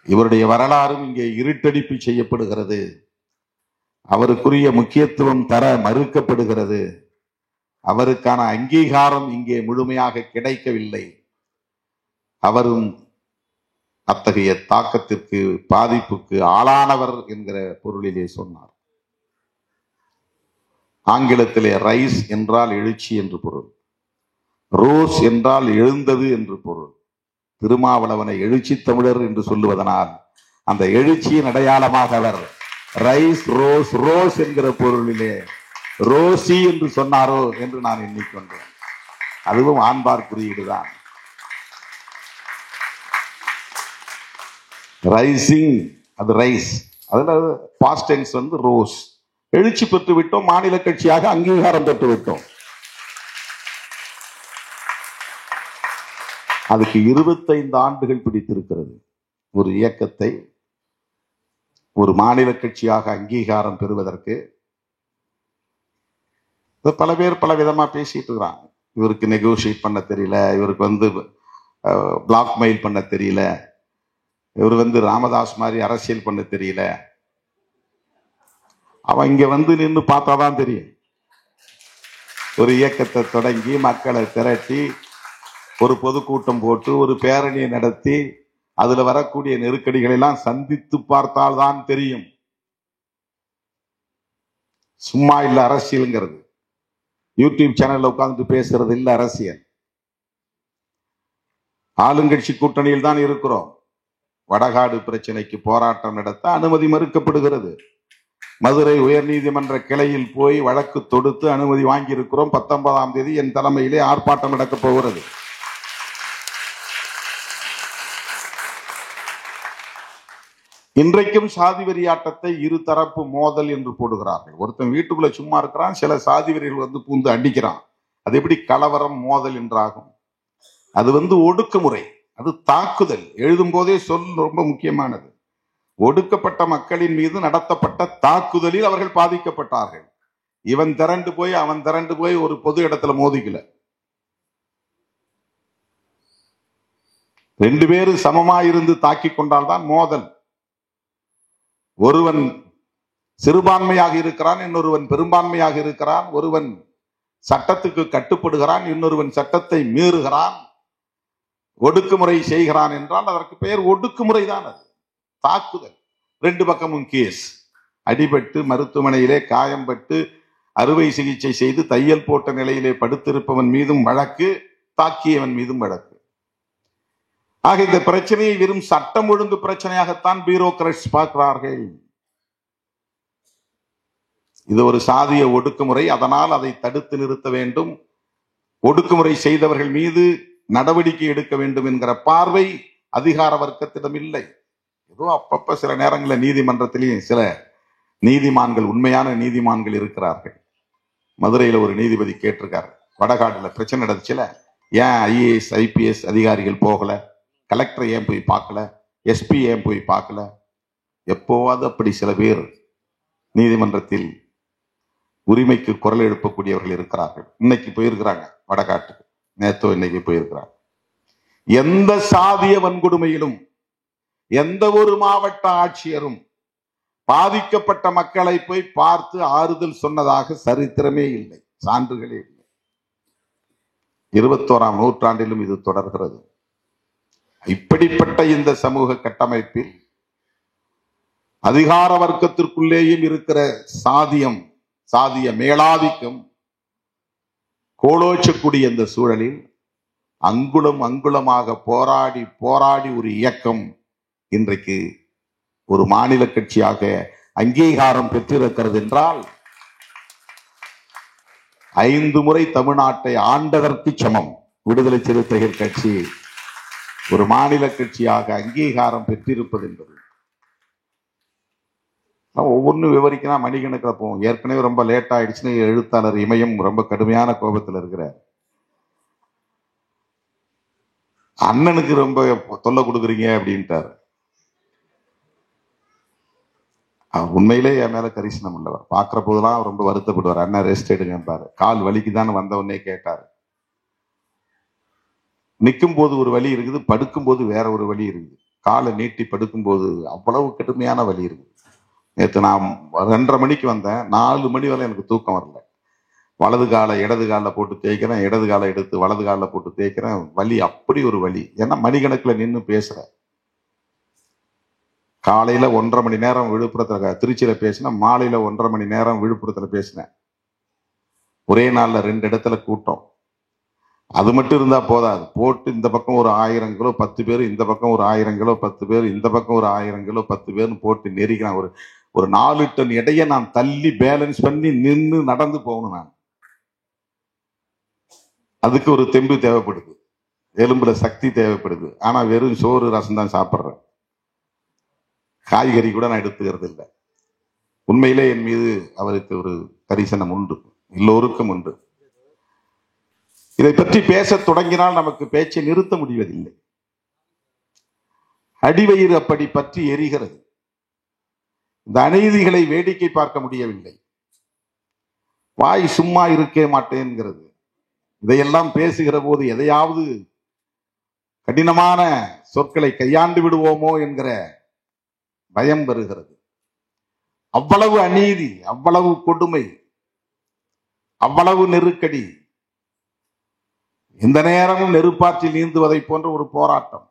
இவருடைய வரலாறும் இங்கே இருட்டடிப்பு செய்யப்படுகிறது, அவருக்குரிய முக்கியத்துவம் தர மறுக்கப்படுகிறது, அவருக்கான அங்கீகாரம் இங்கே முழுமையாக கிடைக்கவில்லை, அவரும் அத்தகைய தாக்கத்திற்கு பாதிப்புக்கு ஆளானவர் என்கிற பொருளிலே சொன்னார். ஆங்கிலத்திலே ரைஸ் என்றால் எழுச்சி என்று பொருள், ரோஸ் என்றால் எழுந்தது என்று பொருள். திருமாவளவனை எழுச்சி தமிழர் என்று சொல்லுவதனால் அந்த எழுச்சியின் அடையாளமாக அவர் ரைஸ் ரோஸ் ரோஸ் என்கிற பொருளிலே ரோசி என்று சொன்னாரோ என்று நான் எண்ணிக்கொண்டேன். அதுவும் ஆண்பார் குறியீடுதான். ரைசிங் அது ரைஸ், அதுல பாஸ்ட் டென்ஸ் வந்து ரோஸ். எழுச்சி பெற்று விட்டோம், மாநில கட்சியாக அங்கீகாரம் பெற்று விட்டோம். அதுக்கு 25 ஆண்டுகள் பிடித்திருக்கிறது. ஒரு இயக்கத்தை ஒரு மாநில கட்சியாக அங்கீகாரம் பெறுவதற்கு பல பேர் பல விதமா பேசிட்டு இருக்கிறாங்க. இவருக்கு நெகோசியேட் பண்ண தெரியல, இவருக்கு பிளாக்மெயில் பண்ண தெரியல, இவர் ராமதாஸ் மாதிரி அரசியல் பண்ண தெரியல. அவன் இங்க நின்று பார்த்தாதான் தெரியும். ஒரு இயக்கத்தை தொடங்கி மக்களை திரட்டி ஒரு பொதுக்கூட்டம் போட்டு ஒரு பேரணியை நடத்தி அதுல வரக்கூடிய நெருக்கடிகளை எல்லாம் சந்தித்து பார்த்தால்தான் தெரியும். சும்மா இல்ல அரசியல்ங்கிறது. யூடியூப் சேனல்ல உட்கார்ந்து பேசுறது இல்ல அரசியல். ஆளுங்கட்சி கூட்டணியில் தான் இருக்கிறோம். வடகாடு பிரச்சனைக்கு போராட்டம் நடத்த அனுமதி மறுக்கப்படுகிறது. மதுரை உயர்நீதிமன்ற கிளையில் போய் வழக்கு தொடுத்து அனுமதி வாங்கி இருக்கிறோம். 19ஆம் தேதி என் தலைமையிலே ஆர்ப்பாட்டம் நடக்கப் போகிறது. இன்றைக்கும் சாதி வெறியாட்டத்தை இருதரப்பு மோதல் என்று போடுகிறார்கள். ஒருத்தன் வீட்டுக்குள்ள சும்மா இருக்கிறான், சில சாதி வெறிகள் பூந்து அடிக்கிறான். அது எப்படி கலவரம் மோதல் என்றாகும்? அது ஒடுக்குமுறை, அது தாக்குதல். எழுதும் போதே சொல் ரொம்ப முக்கியமானது. ஒடுக்கப்பட்ட மக்களின் மீது நடத்தப்பட்ட தாக்குதலில் அவர்கள் பாதிக்கப்பட்டார்கள். இவன் திரண்டு போய் அவன் திரண்டு போய் ஒரு பொது இடத்துல மோதிக்கல. 2 பேரும் சமமா இருந்து தாக்கி கொண்டால்தான் மோதல். ஒருவன் சிறுபான்மையாக இருக்கிறான், இன்னொருவன் பெரும்பான்மையாக இருக்கிறான். ஒருவன் சட்டத்துக்கு கட்டுப்படுகிறான், இன்னொருவன் சட்டத்தை மீறுகிறான், ஒடுக்குமுறை செய்கிறான் என்றால் அதற்கு பெயர் ஒடுக்குமுறை தான். அது தாக்குதல். 2 பக்கமும் கேஸ். அடிபட்டு மருத்துவமனையிலே காயம்பட்டு அறுவை சிகிச்சை செய்து தையல் போட்ட நிலையிலே படுத்திருப்பவன் மீதும் வழக்கு, தாக்கியவன் மீதும் வழக்கு. ஆக இந்த பிரச்சனையை வெறும் சட்டம் ஒழுங்கு பிரச்சனையாகத்தான் பியூரோக்ராட்ஸ் பார்க்கிறார்கள். இது ஒரு சாதிய ஒடுக்குமுறை, அதனால் அதை தடுத்து நிறுத்த வேண்டும், ஒடுக்குமுறை செய்தவர்கள் மீது நடவடிக்கை எடுக்க வேண்டும் என்கிற பார்வை அதிகார வர்க்கத்திடம் இல்லை. ஏதோ அப்பப்ப சில நேரங்களில் நீதிமன்றத்திலேயும் சில நீதிமான்கள், உண்மையான நீதிமான்கள் இருக்கிறார்கள். மதுரையில் ஒரு நீதிபதி கேட்டிருக்காரு, வடகாடுல பிரச்சனை நடந்துச்சுல, ஏன் ஐஏஎஸ் ஐபிஎஸ் அதிகாரிகள் போகல, கலெக்டர் ஏன் போய் பார்க்கல, எஸ்பி ஏன் போய் பார்க்கல? எப்போவாது அப்படி சில பேர் நீதிமன்றத்தில் உரிமைக்கு குரல் எழுப்பக்கூடியவர்கள் இருக்கிறார்கள். இன்னைக்கு போயிருக்கிறாங்க வடகாட்டுக்கு, நேத்தோ இன்னைக்கு போயிருக்கிறாங்க. எந்த சாதிய வன்கொடுமையிலும் எந்த ஒரு மாவட்ட ஆட்சியரும் பாதிக்கப்பட்ட மக்களை போய் பார்த்து ஆறுதல் சொன்னதாக சரித்திரமே இல்லை, சான்றுகளே இல்லை. 21ஆம் நூற்றாண்டிலும் இது தொடர்கிறது. இப்படிப்பட்ட இந்த சமூக கட்டமைப்பில் அதிகார வர்க்கத்திற்குள்ளேயும் இருக்கிற சாதியம், சாதிய மேலாதிக்கம் கோலோச்சக்கூடிய இந்த சூழலில் அங்குலம் அங்குலமாக போராடி போராடி ஒரு இயக்கம் இன்றைக்கு ஒரு மாநில கட்சியாக அங்கீகாரம் பெற்றிருக்கிறது என்றால் 5 முறை தமிழ்நாட்டை ஆண்டதற்கு சமம் விடுதலை சிறுத்தைகள் கட்சி ஒரு மாநில கட்சியாக அங்கீகாரம் பெற்றிருப்பது என்பது. ஒவ்வொன்றும் விவரிக்கணும் மணிக்கணக்கில் போவோம். ஏற்கனவே ரொம்ப லேட் ஆயிடுச்சுன்னு எழுத்தாளர் இமயம் ரொம்ப கடுமையான கோபத்தில் இருக்கிறார். அண்ணனுக்கு ரொம்ப தொல்லை கொடுக்குறீங்க அப்படின்ட்டார். உண்மையிலே என் மேல கரிசனம் உள்ளவர். பார்க்கிற போதெல்லாம் ரொம்ப வருத்தப்படுவார். அண்ணன் ரெஸ்ட் எடுங்கப்பாரு. கால் வலிக்குதான் வந்தவொடனே கேட்டார். நிற்கும் போது ஒரு வலி இருக்குது, படுக்கும் போது வேற ஒரு வலி இருக்குது. காலை நீட்டி படுக்கும் போது அவ்வளவு கடுமையான வலி இருக்குது. நேற்று நான் 2:30 மணிக்கு வந்தேன். 4 மணி வரை எனக்கு தூக்கம் வரல. வலது காலை இடது காலில் போட்டு தேய்க்கிறேன், இடது காலை எடுத்து வலது காலில் போட்டு தேய்க்கிறேன். வலி அப்படி ஒரு வலி. ஏன்னா மணிக்கணக்கில் நின்று பேசுறேன். காலையில 1.5 மணி நேரம் விழுப்புரத்துல திருச்சியில பேசினேன், மாலையில 1.5 மணி நேரம் விழுப்புரத்துல பேசினேன். ஒரே நாள்ல 2 இடத்துல கூட்டம். அது மட்டும் இருந்தா போதாது. போட்டு இந்த பக்கம் ஒரு 1000 கிலோ 10 பேர், இந்த பக்கம் ஒரு 1000 கிலோ 10 பேர், இந்த பக்கம் ஒரு 1000 கிலோ 10 பேர்னு போட்டு நெருக்கிறான். ஒரு 4 டன் எடையை நான் தள்ளி பேலன்ஸ் பண்ணி நின்று நடந்து போகணும். நான் அதுக்கு ஒரு தெம்பு தேவைப்படுது, எலும்புல சக்தி தேவைப்படுது. ஆனா வெறும் சோறு ரசம் தான் சாப்பிட்றேன். காய்கறி கூட நான் எடுத்துக்கிறது இல்லை. உண்மையிலே என் மீது அவருக்கு ஒரு கரிசனம் உண்டு, எல்லோருக்கும் உண்டு. இதை பற்றி பேச தொடங்கினால் நமக்கு பேச்சை நிறுத்த முடிவதில்லை. அடிவயிறு அப்படி பற்றி எரிகிறது. இந்த அநீதிகளை வேடிக்கை பார்க்க முடியவில்லை. வாய் சும்மா இருக்க மாட்டேன்கிறது. இதையெல்லாம் பேசுகிற போது எதையாவது கடினமான சொற்களை கையாண்டு விடுவோமோ என்கிற பயம் வருகிறது. அவ்வளவு அநீதி, அவ்வளவு கொடுமை, அவ்வளவு நெருக்கடி. இந்த நேரமும் நெருப்பாற்றில் நீந்துவதை போன்ற ஒரு போராட்டம்.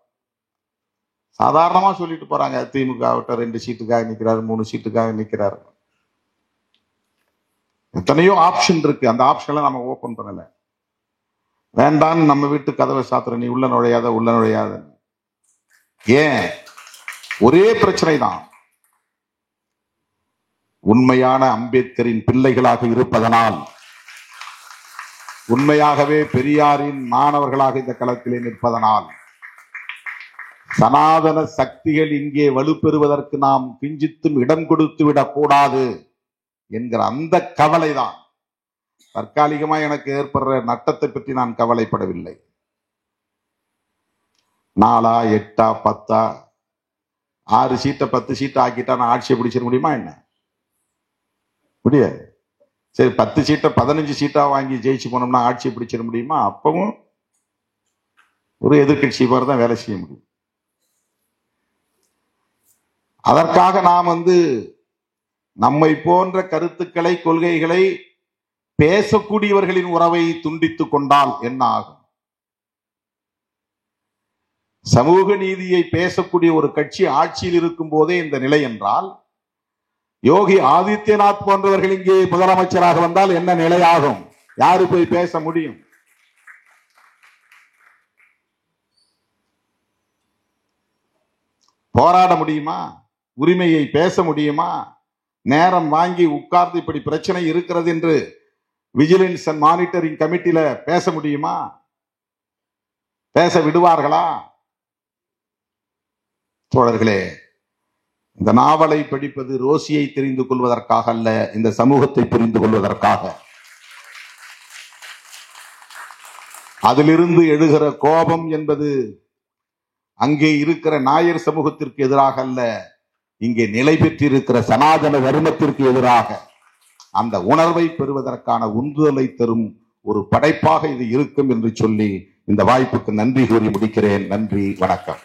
சாதாரணமா சொல்லிட்டு போறாங்க, திமுக 2 சீட்டுக்காக நிக்கிறாரு, 3 சீட்டுக்காக நிக்கிறாரு. எத்தனையோ ஆப்ஷன் இருக்கு. அந்த ஆப்ஷன்ல நம்ம ஓபன் பண்ணல. வேண்டாம், நம்ம வீட்டு கதவை சாத்துற, நீ உள்ள நுழையாத, உள்ள நுழையாத. ஏன்? ஒரே பிரச்சனை தான். உண்மையான அம்பேத்கரின் பிள்ளைகளாக இருப்பதனால், உண்மையாகவே பெரியாரின் மாணவர்களாக இந்த களத்திலே நிற்பதனால், சனாதன சக்திகள் இங்கே வலுப்பெறுவதற்கு நாம் கிஞ்சித்தும் இடம் கொடுத்து விடக்கூடாது என்கிற அந்த கவலைதான். தற்காலிகமாக எனக்கு ஏற்படுற நட்டத்தை பற்றி நான் கவலைப்படவில்லை. 4, 8, 10, 6 சீட்டை 10 சீட்டை ஆக்கிட்டா நான் ஆட்சியை பிடிச்சிட முடியுமா என்ன? முடியாது. சரி, 10 சீட்டை 15 சீட்டா வாங்கி ஜெயிச்சு போனோம்னா ஆட்சியை பிடிச்சிட முடியுமா? அப்பவும் ஒரு எதிர்கட்சி மாதிரி தான் வேலை செய்ய முடியும். அதற்காக நாம் நம்மை போன்ற கருத்துக்களை, கொள்கைகளை பேசக்கூடியவர்களின் உறவை துண்டித்துக் கொண்டால் என்ன ஆகும்? சமூக நீதியை பேசக்கூடிய ஒரு கட்சி ஆட்சியில் இருக்கும் போதே இந்த நிலை என்றால், யோகி ஆதித்யநாத் போன்றவர்கள் இங்கே முதலமைச்சராக வந்தால் என்ன நிலையாகும்? யாரு போய் பேச முடியும்? போராட முடியுமா? உரிமையை பேச முடியுமா? நேரம் வாங்கி உட்கார்ந்து இப்படி பிரச்சனை இருக்கிறது என்று விஜிலன்ஸ் அண்ட் மானிட்டரிங் கமிட்டியில பேச முடியுமா? பேச விடுவார்களா? தோழர்களே, இந்த நாவலை படிப்பது ரோசியை தெரிந்து கொள்வதற்காக அல்ல, இந்த சமூகத்தை புரிந்து கொள்வதற்காக. அதிலிருந்து எழுகிற கோபம் என்பது அங்கே இருக்கிற நாயர் சமூகத்திற்கு எதிராக அல்ல, இங்கே நிலை பெற்றிருக்கிற சனாதன தர்மத்திற்கு எதிராக. அந்த உணர்வை பெறுவதற்கான உந்துதலை தரும் ஒரு படைப்பாக இது இருக்கும் என்று சொல்லி இந்த வாய்ப்புக்கு நன்றி கூறி முடிக்கிறேன். நன்றி, வணக்கம்.